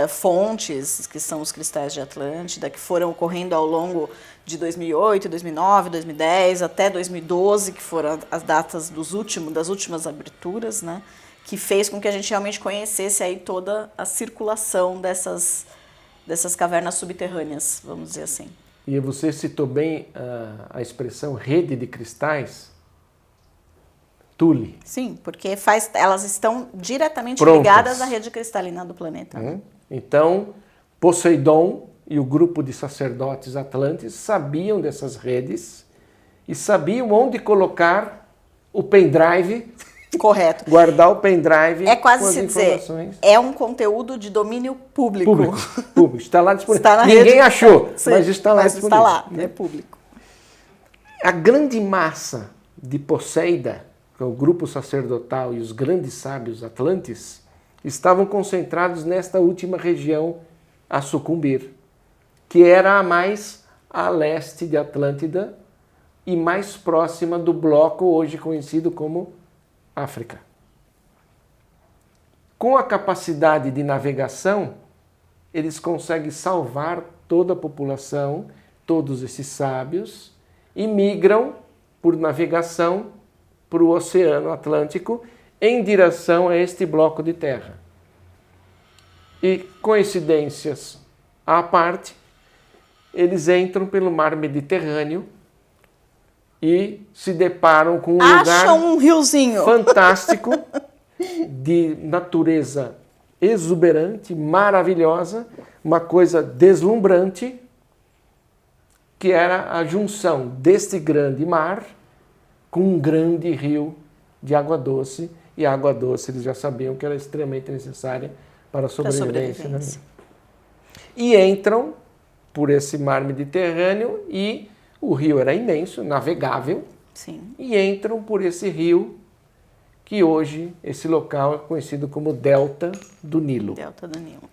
Speaker 1: fontes, que são os cristais de Atlântida, que foram ocorrendo ao longo de 2008, 2009, 2010, até 2012, que foram as datas das últimas aberturas, né? Que fez com que a gente realmente conhecesse aí toda a circulação dessas cavernas subterrâneas, vamos dizer assim.
Speaker 2: E você citou bem a expressão rede de cristais. Thule.
Speaker 1: Sim, porque elas estão diretamente
Speaker 2: Prontas.
Speaker 1: Ligadas à rede cristalina do planeta. Né?
Speaker 2: Então, Poseidon e o grupo de sacerdotes atlantes sabiam dessas redes e sabiam onde colocar o pendrive.
Speaker 1: Correto.
Speaker 2: Guardar o pendrive
Speaker 1: é quase
Speaker 2: com as
Speaker 1: se
Speaker 2: informações.
Speaker 1: Dizer, é um conteúdo de domínio público.
Speaker 2: Público. Está lá disponível.
Speaker 1: Está na
Speaker 2: Ninguém
Speaker 1: rede,
Speaker 2: achou,
Speaker 1: sim,
Speaker 2: mas está lá disponível.
Speaker 1: Está lá, é público.
Speaker 2: A grande massa de Poseida, que é o grupo sacerdotal e os grandes sábios atlantes, estavam concentrados nesta última região a sucumbir, que era a mais a leste de Atlântida e mais próxima do bloco hoje conhecido como África. Com a capacidade de navegação, eles conseguem salvar toda a população, todos esses sábios, e migram por navegação para o Oceano Atlântico em direção a este bloco de terra. E, coincidências à parte, eles entram pelo mar Mediterrâneo e se deparam com um lugar
Speaker 1: um riozinho
Speaker 2: fantástico, de natureza exuberante, maravilhosa, uma coisa deslumbrante, que era a junção deste grande mar com um grande rio de água doce, e a água doce eles já sabiam que era extremamente necessária para a sobrevivência. Né? E entram por esse mar Mediterrâneo, e o rio era imenso, navegável.
Speaker 1: Sim.
Speaker 2: E entram por esse rio, que hoje esse local é conhecido como Delta do Nilo.
Speaker 1: Delta do Nilo.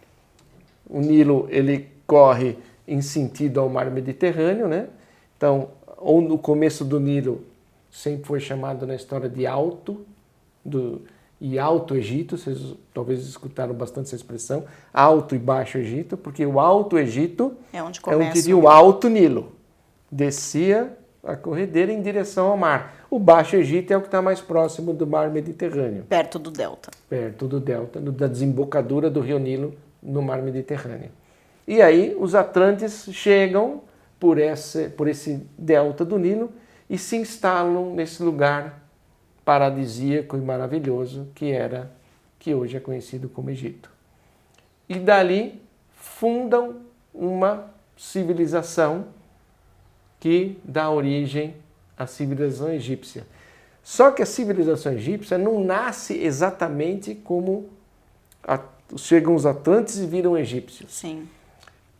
Speaker 2: O Nilo, ele corre em sentido ao mar Mediterrâneo, né? Então, o começo do Nilo sempre foi chamado na história de Alto Egito. Vocês talvez escutaram bastante essa expressão, Alto e Baixo Egito, porque o Alto Egito
Speaker 1: é onde começa
Speaker 2: diria o Alto Nilo. Descia a corredeira em direção ao mar. O Baixo Egito é o que está mais próximo do mar Mediterrâneo.
Speaker 1: Perto do Delta.
Speaker 2: Perto do Delta, da desembocadura do rio Nilo no mar Mediterrâneo. E aí os atlantes chegam por esse delta do Nilo e se instalam nesse lugar paradisíaco e maravilhoso que hoje é conhecido como Egito. E dali fundam uma civilização que dá origem à civilização egípcia. Só que a civilização egípcia não nasce exatamente como chegam os atlantes e viram egípcios.
Speaker 1: Sim.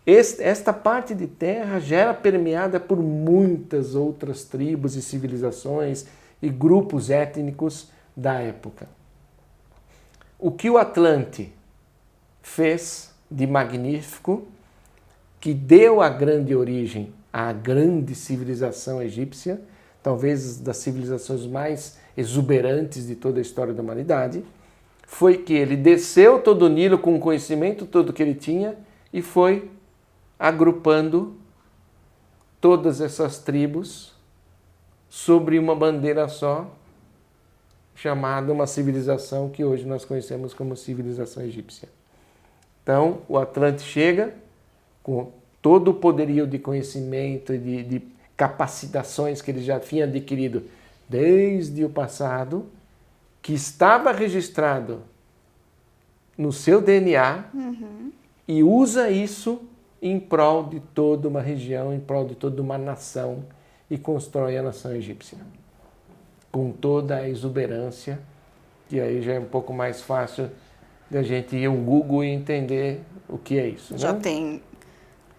Speaker 2: Esta parte de terra já era permeada por muitas outras tribos e civilizações e grupos étnicos da época. O que o Atlante fez de magnífico, que deu a grande origem à grande civilização egípcia, talvez das civilizações mais exuberantes de toda a história da humanidade, foi que ele desceu todo o Nilo com o conhecimento todo que ele tinha e foi agrupando todas essas tribos sobre uma bandeira só, chamada uma civilização que hoje nós conhecemos como civilização egípcia. Então, o Atlante chega com todo o poderio de conhecimento e de capacitações que ele já tinha adquirido desde o passado, que estava registrado no seu DNA, e usa isso em prol de toda uma região, em prol de toda uma nação, e constrói a nação egípcia. Com toda a exuberância, que aí já é um pouco mais fácil da gente ir um Google e entender o que é isso.
Speaker 1: Já
Speaker 2: né?
Speaker 1: tem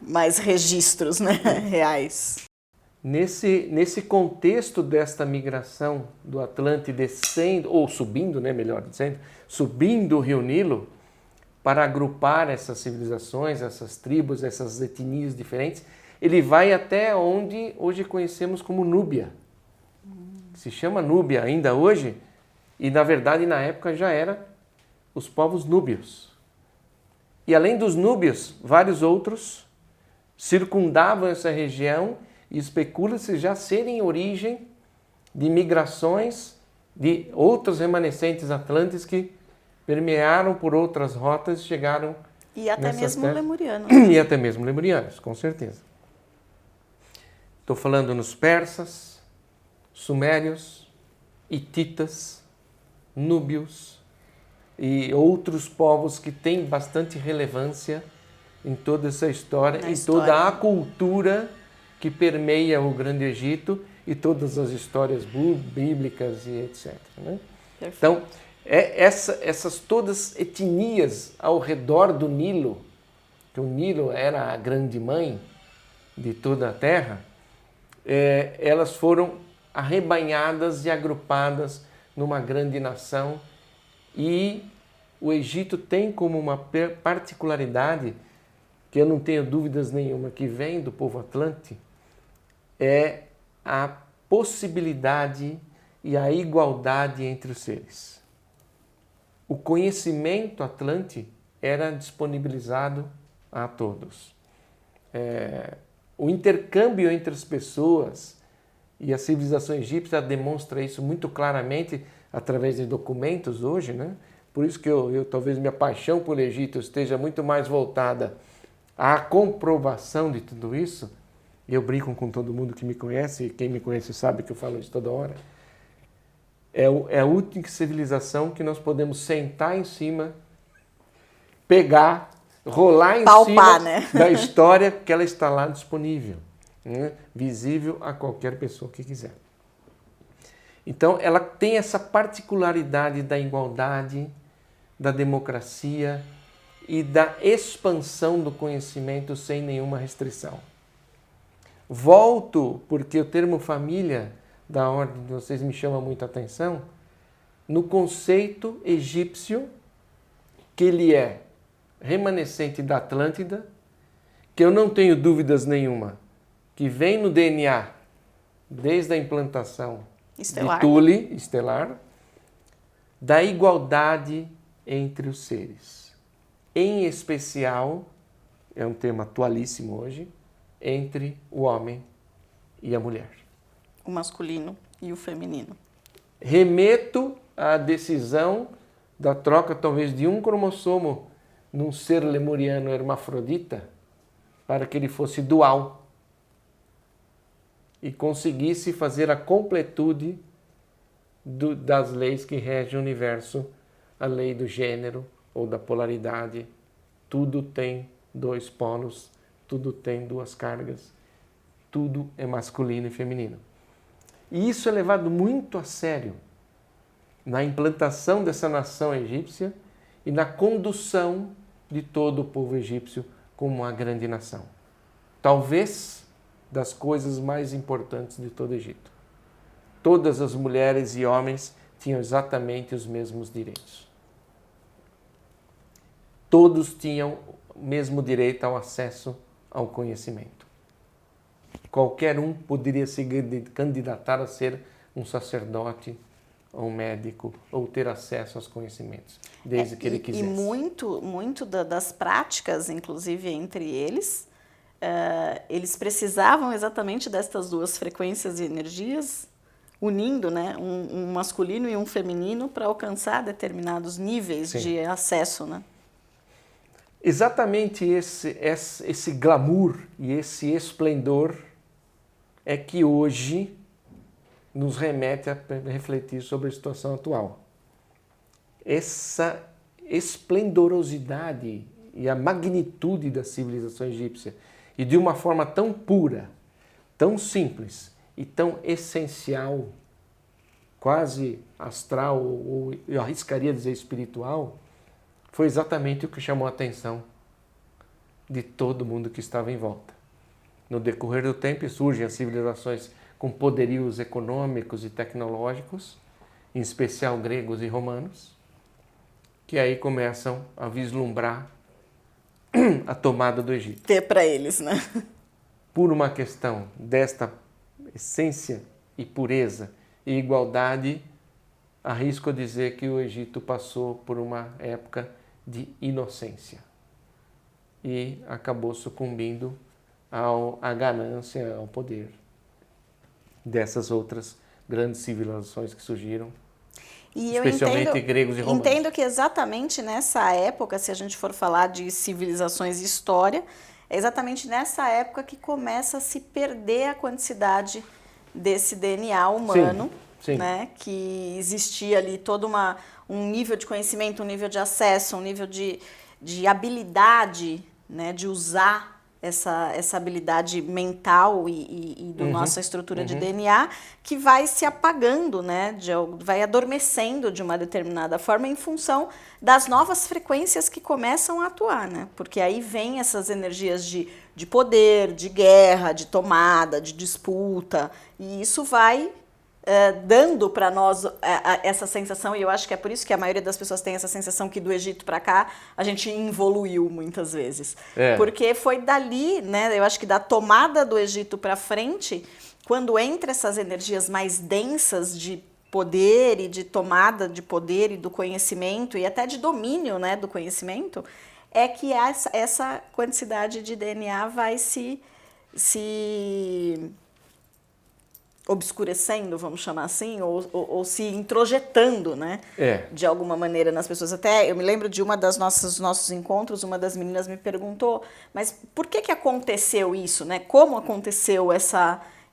Speaker 1: mais registros, né, reais.
Speaker 2: Nesse contexto desta migração do Atlante descendo, ou subindo, né, melhor dizendo, subindo o rio Nilo, para agrupar essas civilizações, essas tribos, essas etnias diferentes, ele vai até onde hoje conhecemos como Núbia. Se chama Núbia ainda hoje, e na verdade na época já era os povos núbios. E além dos núbios, vários outros circundavam essa região e especula-se já serem origem de migrações de outros remanescentes atlantes que permearam por outras rotas e chegaram
Speaker 1: E até mesmo
Speaker 2: terras.
Speaker 1: lemurianos.
Speaker 2: E até mesmo lemurianos, com certeza. Estou falando nos persas, sumérios, hititas, núbios e outros povos que têm bastante relevância em toda essa história, toda a cultura que permeia o Grande Egito e todas as histórias bíblicas e etc. Né? Então, essas todas etnias ao redor do Nilo, que o Nilo era a grande mãe de toda a terra, elas foram arrebanhadas e agrupadas numa grande nação, e o Egito tem como uma particularidade, que eu não tenho dúvidas nenhuma, que vem do povo Atlante, é a possibilidade e a igualdade entre os seres. O conhecimento Atlante era disponibilizado a todos. O intercâmbio entre as pessoas E a civilização egípcia demonstra isso muito claramente através de documentos hoje, né? Por isso que talvez minha paixão por Egito esteja muito mais voltada à comprovação de tudo isso. E eu brinco com todo mundo que me conhece, e quem me conhece sabe que eu falo isso toda hora. É a única civilização que nós podemos sentar em cima, pegar, rolar em
Speaker 1: Palpar,
Speaker 2: cima
Speaker 1: né?
Speaker 2: da história, que ela está lá disponível, né? Visível a qualquer pessoa que quiser. Então, ela tem essa particularidade da igualdade, da democracia e da expansão do conhecimento sem nenhuma restrição. Volto, porque o termo família, da ordem de vocês, me chama muita atenção, no conceito egípcio, que ele é remanescente da Atlântida, que eu não tenho dúvidas nenhuma, que vem no DNA, desde a implantação
Speaker 1: Estelar.
Speaker 2: de Thule, estelar, da igualdade entre os seres. Em especial, é um tema atualíssimo hoje, entre o homem e a mulher.
Speaker 1: O masculino e o feminino.
Speaker 2: Remeto à decisão da troca talvez de um cromossomo num ser lemuriano hermafrodita para que ele fosse dual e conseguisse fazer a completude das leis que regem o universo, a lei do gênero ou da polaridade. Tudo tem dois polos, tudo tem duas cargas, tudo é masculino e feminino. E isso é levado muito a sério na implantação dessa nação egípcia e na condução de todo o povo egípcio como uma grande nação. Talvez das coisas mais importantes de todo o Egito. Todas as mulheres e homens tinham exatamente os mesmos direitos. Todos tinham o mesmo direito ao acesso ao conhecimento. Qualquer um poderia se candidatar a ser um sacerdote, ou um médico, ou ter acesso aos conhecimentos, desde que ele quisesse.
Speaker 1: E muito das práticas, inclusive entre eles, eles precisavam exatamente destas duas frequências e energias, unindo, né, um masculino e um feminino para alcançar determinados níveis
Speaker 2: Sim.
Speaker 1: de acesso, né?
Speaker 2: Exatamente esse glamour e esse esplendor é que hoje nos remete a refletir sobre a situação atual. Essa esplendorosidade e a magnitude da civilização egípcia, e de uma forma tão pura, tão simples e tão essencial, quase astral, ou eu arriscaria dizer espiritual, foi exatamente o que chamou a atenção de todo mundo que estava em volta. No decorrer do tempo surgem as civilizações com poderios econômicos e tecnológicos, em especial gregos e romanos, que aí começam a vislumbrar a tomada do Egito.
Speaker 1: Ter para eles, né?
Speaker 2: Por uma questão desta essência e pureza e igualdade, arrisco a dizer que o Egito passou por uma época de inocência e acabou sucumbindo à ganância, ao poder dessas outras grandes civilizações que surgiram,
Speaker 1: E
Speaker 2: especialmente gregos e romanos.
Speaker 1: Entendo que exatamente nessa época, se a gente for falar de civilizações e história, é exatamente nessa época que começa a se perder a quantidade desse DNA humano,
Speaker 2: sim.
Speaker 1: Né? Que existia ali todo um nível de conhecimento, um nível de acesso, um nível de habilidade, né? De usar essa habilidade mental e da nossa estrutura de DNA, que vai se apagando, né? Vai adormecendo de uma determinada forma em função das novas frequências que começam a atuar, né? Porque aí vem essas energias de poder, de guerra, de tomada, de disputa, e isso vai dando para nós essa sensação, e eu acho que é por isso que a maioria das pessoas tem essa sensação que do Egito para cá a gente evoluiu muitas vezes. Porque foi dali, né, eu acho que da tomada do Egito para frente, quando entra essas energias mais densas de poder e de tomada de poder e do conhecimento e até de domínio, né, do conhecimento, é que essa quantidade de DNA vai se obscurecendo, vamos chamar assim, ou se introjetando, né?
Speaker 2: É.
Speaker 1: De alguma maneira nas pessoas. Até eu me lembro de uma das nossos encontros, uma das meninas me perguntou, mas por que aconteceu isso, né? Como aconteceu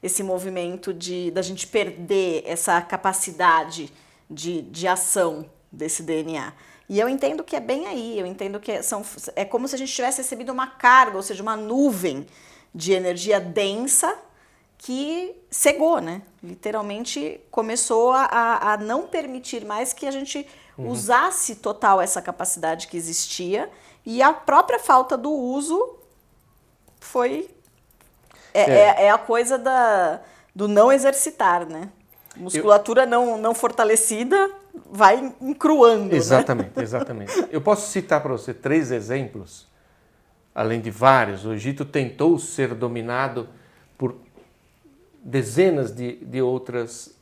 Speaker 1: esse movimento da gente perder essa capacidade de ação desse DNA? E eu entendo que é bem aí, eu entendo que é como se a gente tivesse recebido uma carga, ou seja, uma nuvem de energia densa que cegou, né? Literalmente começou a não permitir mais que a gente usasse total essa capacidade que existia, e a própria falta do uso foi... É a coisa do não exercitar, né? Musculatura não fortalecida vai encruando,
Speaker 2: Exatamente,
Speaker 1: né?
Speaker 2: exatamente. Eu posso citar para você 3 exemplos, além de vários. O Egito tentou ser dominado por dezenas de outras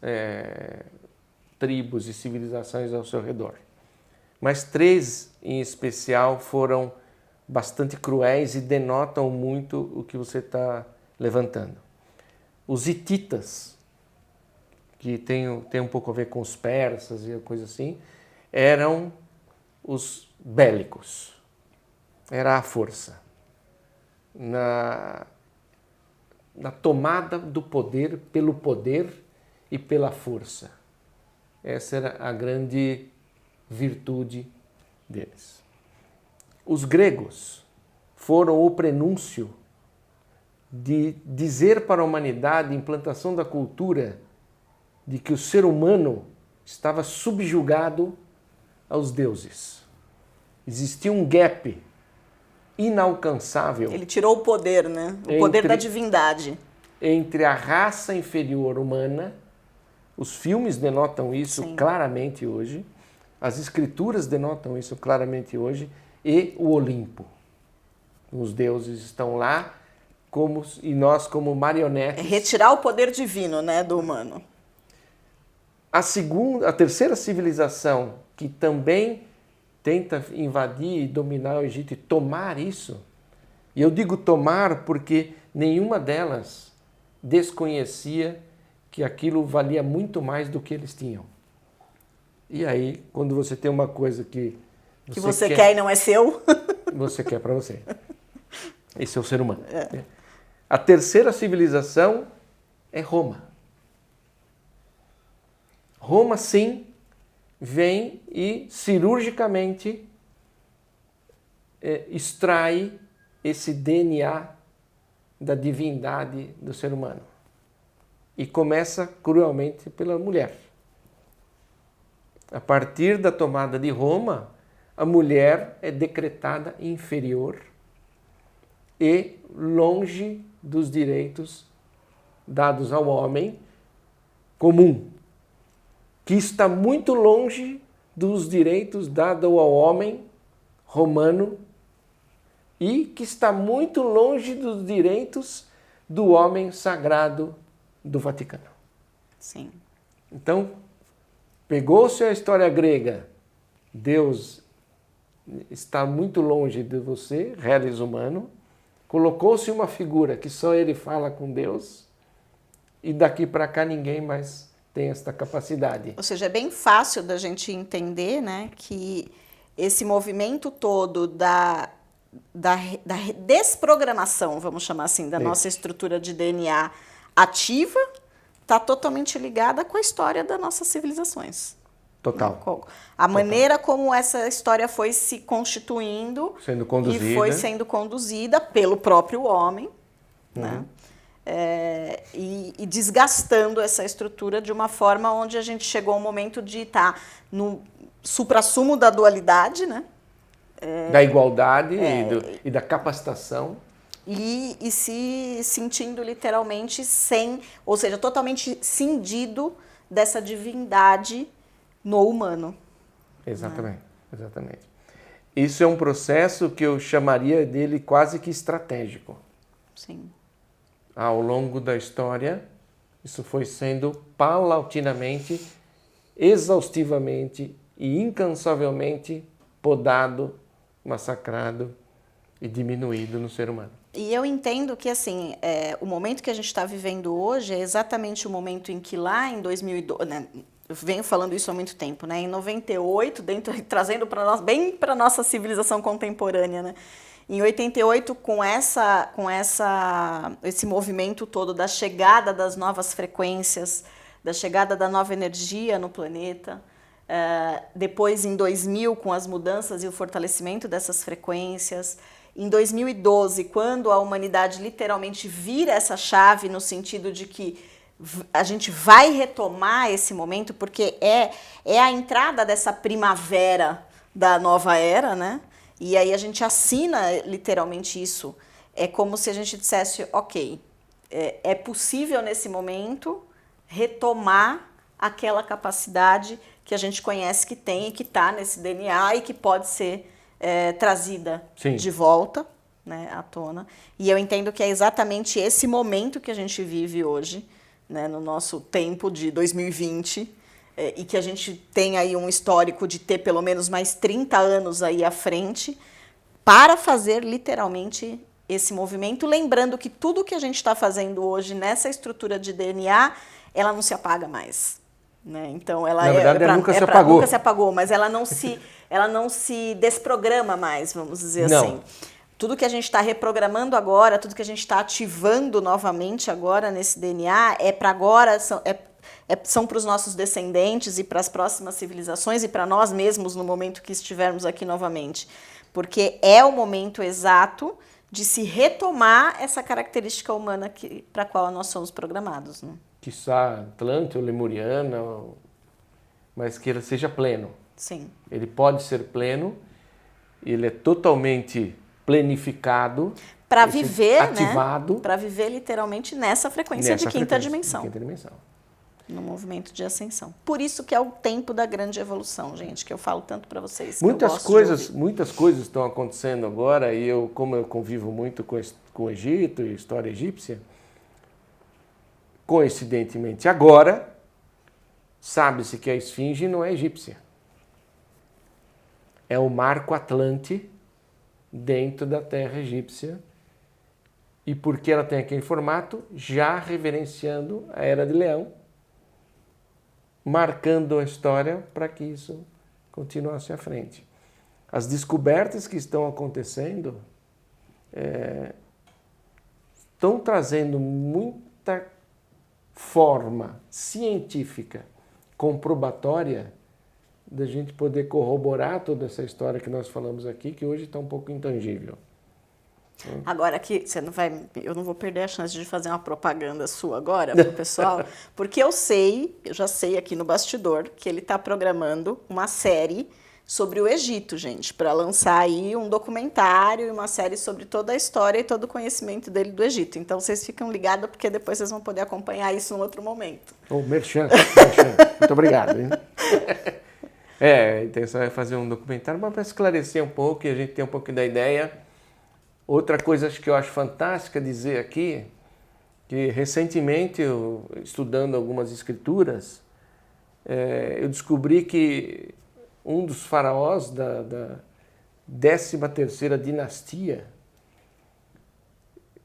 Speaker 2: tribos e civilizações ao seu redor. Mas 3 em especial foram bastante cruéis e denotam muito o que você está levantando. Os hititas, que tem um pouco a ver com os persas e coisa assim, eram os bélicos. Era a força. Na tomada do poder pelo poder e pela força. Essa era a grande virtude deles. Os gregos foram o prenúncio de dizer para a humanidade, a implantação da cultura, de que o ser humano estava subjugado aos deuses. Existia um gap inalcançável.
Speaker 1: Ele tirou o poder, né? O poder da divindade.
Speaker 2: Entre a raça inferior humana, os filmes denotam isso claramente hoje, as escrituras denotam isso claramente hoje, e o Olimpo. Os deuses estão lá e nós como marionetes.
Speaker 1: É retirar o poder divino, né, do humano.
Speaker 2: A terceira civilização que também tenta invadir e dominar o Egito e tomar isso, e eu digo tomar porque nenhuma delas desconhecia que aquilo valia muito mais do que eles tinham. E aí, quando você tem uma coisa que
Speaker 1: você quer e não é seu,
Speaker 2: você quer para você. Esse é o ser humano. A terceira civilização é Roma. Roma, sim, vem e cirurgicamente extrai esse DNA da divindade do ser humano. E começa cruelmente pela mulher. A partir da tomada de Roma, a mulher é decretada inferior e longe dos direitos dados ao homem comum, que está muito longe dos direitos dados ao homem romano e que está muito longe dos direitos do homem sagrado do Vaticano.
Speaker 1: Sim.
Speaker 2: Então, pegou-se a história grega, Deus está muito longe de você, reles humano, colocou-se uma figura que só ele fala com Deus e daqui para cá ninguém mais tem esta capacidade.
Speaker 1: Ou seja, é bem fácil da gente entender, né, que esse movimento todo da desprogramação, vamos chamar assim, da nossa estrutura de DNA ativa, está totalmente ligada com a história das nossas civilizações.
Speaker 2: Total.
Speaker 1: A maneira como essa história foi se constituindo
Speaker 2: sendo conduzida.
Speaker 1: E foi sendo conduzida pelo próprio homem, né? E desgastando essa estrutura de uma forma onde a gente chegou ao momento de estar no suprassumo da dualidade, né?
Speaker 2: Da igualdade e da capacitação.
Speaker 1: E se sentindo literalmente ou seja, totalmente cindido dessa divindade no humano.
Speaker 2: Exatamente, exatamente. Isso é um processo que eu chamaria dele quase que estratégico.
Speaker 1: Sim.
Speaker 2: Ao longo da história, isso foi sendo paulatinamente, exaustivamente e incansavelmente podado, massacrado e diminuído no ser humano.
Speaker 1: E eu entendo que, assim, o momento que a gente está vivendo hoje é exatamente o momento em que lá em 2012, né, eu venho falando isso há muito tempo, né, em 98, trazendo para nós, bem para a nossa civilização contemporânea, né, em 88, esse movimento todo da chegada das novas frequências, da chegada da nova energia no planeta, depois em 2000, com as mudanças e o fortalecimento dessas frequências, em 2012, quando a humanidade literalmente vira essa chave no sentido de que a gente vai retomar esse momento, porque é a entrada dessa primavera da nova era, né? E aí a gente assina literalmente isso. É como se a gente dissesse, ok, é possível nesse momento retomar aquela capacidade que a gente conhece que tem e que está nesse DNA e que pode ser trazida
Speaker 2: Sim.
Speaker 1: de volta, né, à tona. E eu entendo que é exatamente esse momento que a gente vive hoje, né, no nosso tempo de 2020, e que a gente tem aí um histórico de ter pelo menos mais 30 anos aí à frente para fazer literalmente esse movimento, lembrando que tudo que a gente está fazendo hoje nessa estrutura de DNA, ela não se apaga mais. Né? Então, ela
Speaker 2: Na verdade, ela nunca se apagou.
Speaker 1: Nunca se apagou, mas ela não se desprograma mais, vamos dizer assim. Tudo que a gente está reprogramando agora, tudo que a gente está ativando novamente agora nesse DNA, é para agora, são para os nossos descendentes e para as próximas civilizações e para nós mesmos no momento que estivermos aqui novamente. Porque é o momento exato de se retomar essa característica humana para a qual nós somos programados. Né?
Speaker 2: Quiçá Atlântico ou Lemuriana, mas que ele seja pleno.
Speaker 1: Sim.
Speaker 2: Ele pode ser pleno, ele é totalmente planificado,
Speaker 1: para viver,
Speaker 2: ativado,
Speaker 1: né? Para viver literalmente nessa frequência de quinta dimensão. No movimento de ascensão. Por isso que é o tempo da grande evolução, gente, que eu falo tanto para vocês.
Speaker 2: Muitas coisas estão acontecendo agora, e como eu convivo muito com o Egito e história egípcia, coincidentemente agora, sabe-se que a esfinge não é egípcia. É o Marco Atlante dentro da terra egípcia. E porque ela tem aquele formato, já reverenciando a Era de Leão, marcando a história para que isso continuasse à frente. As descobertas que estão acontecendo estão trazendo muita forma científica, comprobatória, da gente poder corroborar toda essa história que nós falamos aqui, que hoje está um pouco intangível.
Speaker 1: Agora aqui, eu não vou perder a chance de fazer uma propaganda sua agora para o pessoal, porque eu já sei aqui no bastidor que ele está programando uma série sobre o Egito, gente, para lançar aí um documentário e uma série sobre toda a história e todo o conhecimento dele do Egito. Então vocês ficam ligados porque depois vocês vão poder acompanhar isso em outro momento.
Speaker 2: Merchan. Muito obrigado. Hein? A intenção é fazer um documentário, mas para esclarecer um pouco e a gente ter um pouco da ideia. Outra coisa que eu acho fantástica dizer aqui, que recentemente, estudando algumas escrituras, eu descobri que um dos faraós da 13ª dinastia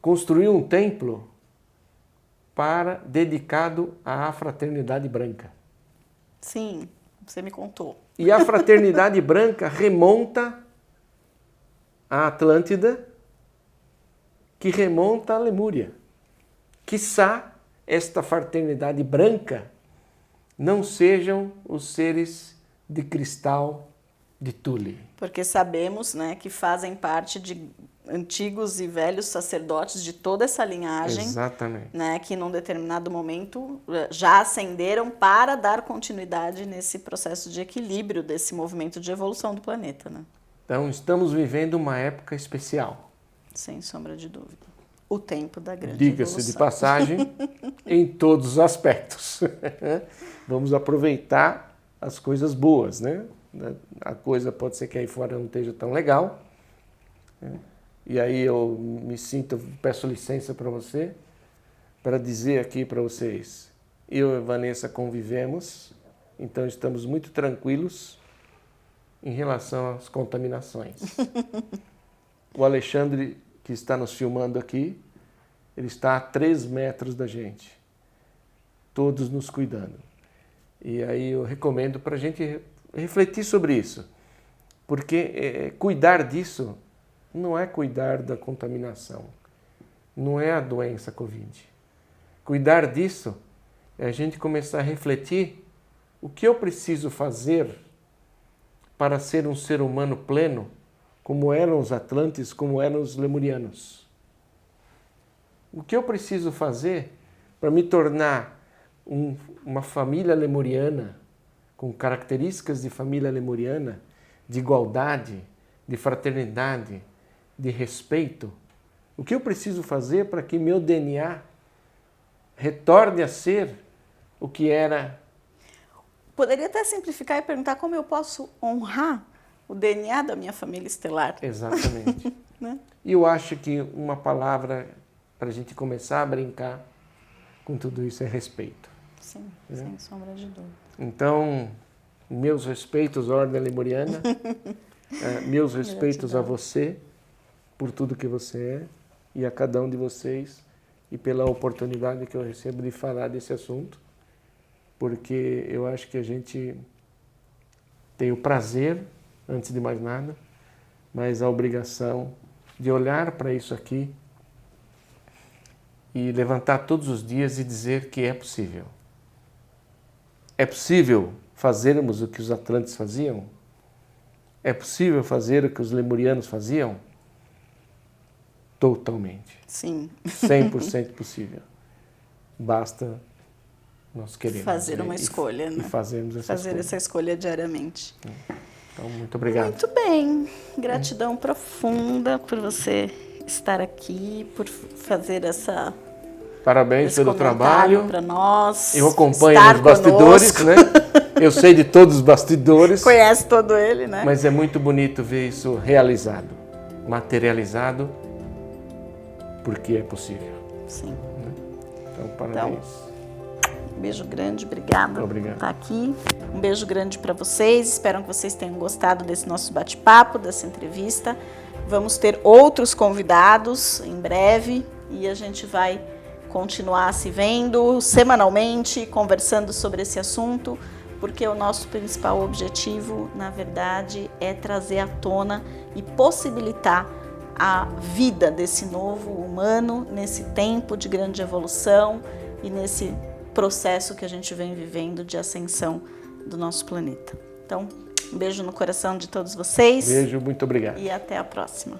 Speaker 2: construiu um templo dedicado à fraternidade branca.
Speaker 1: Sim, você me contou.
Speaker 2: E a fraternidade branca remonta à Atlântida, que remonta à Lemúria. Quiçá esta fraternidade branca não sejam os seres de cristal de Tule.
Speaker 1: Porque sabemos, né, que fazem parte de antigos e velhos sacerdotes de toda essa linhagem.
Speaker 2: Exatamente.
Speaker 1: Né, que num determinado momento já ascenderam para dar continuidade nesse processo de equilíbrio desse movimento de evolução do planeta. Né?
Speaker 2: Então estamos vivendo uma época especial.
Speaker 1: Sem sombra de dúvida. O tempo da grande
Speaker 2: Diga-se
Speaker 1: evolução.
Speaker 2: de passagem, em todos os aspectos. Vamos aproveitar as coisas boas, né? A coisa pode ser que aí fora não esteja tão legal. E aí eu peço licença para você, para dizer aqui para vocês, eu e Vanessa convivemos, então estamos muito tranquilos em relação às contaminações. O Alexandre, que está nos filmando aqui, ele está a 3 metros da gente, todos nos cuidando. E aí eu recomendo para a gente refletir sobre isso, porque cuidar disso não é cuidar da contaminação, não é a doença Covid. Cuidar disso é a gente começar a refletir o que eu preciso fazer para ser um ser humano pleno, como eram os Atlantes, como eram os Lemurianos. O que eu preciso fazer para me tornar uma família lemuriana, com características de família lemuriana, de igualdade, de fraternidade, de respeito? O que eu preciso fazer para que meu DNA retorne a ser o que era?
Speaker 1: Poderia até simplificar e perguntar como eu posso honrar o DNA da minha família estelar.
Speaker 2: Exatamente.
Speaker 1: Né?
Speaker 2: E eu acho que uma palavra para a gente começar a brincar com tudo isso é respeito.
Speaker 1: Sim, sem sombra de dúvida.
Speaker 2: Então, meus respeitos, Ordem Lemuriana, meus respeitos a você, por tudo que você é, e a cada um de vocês, e pela oportunidade que eu recebo de falar desse assunto, porque eu acho que a gente tem o prazer, antes de mais nada, mas a obrigação de olhar para isso aqui e levantar todos os dias e dizer que é possível. É possível fazermos o que os Atlantes faziam? É possível fazer o que os Lemurianos faziam? Totalmente.
Speaker 1: Sim.
Speaker 2: 100% possível. Basta nós queremos.
Speaker 1: Fazer uma escolha, né?
Speaker 2: E fazermos essa
Speaker 1: Fazer
Speaker 2: escolha.
Speaker 1: essa escolha diariamente.
Speaker 2: Então, muito obrigado.
Speaker 1: Muito bem. Gratidão profunda por você estar aqui, por fazer
Speaker 2: Parabéns
Speaker 1: esse
Speaker 2: pelo
Speaker 1: comentário
Speaker 2: trabalho.
Speaker 1: para nós.
Speaker 2: Eu acompanho
Speaker 1: estar
Speaker 2: os bastidores,
Speaker 1: conosco.
Speaker 2: né? Eu sei de todos os bastidores.
Speaker 1: Conhece todo ele, né?
Speaker 2: Mas é muito bonito ver isso realizado, materializado, porque é possível.
Speaker 1: Sim.
Speaker 2: Então, parabéns.
Speaker 1: Um beijo grande, obrigada
Speaker 2: Obrigado.
Speaker 1: por estar aqui. Um beijo grande para vocês. Espero que vocês tenham gostado desse nosso bate-papo, dessa entrevista. Vamos ter outros convidados em breve e a gente vai continuar se vendo semanalmente, conversando sobre esse assunto, porque o nosso principal objetivo, na verdade, é trazer à tona e possibilitar a vida desse novo humano nesse tempo de grande evolução e nesse processo que a gente vem vivendo de ascensão do nosso planeta. Então, um beijo no coração de todos vocês.
Speaker 2: Beijo, muito obrigado.
Speaker 1: E até a próxima.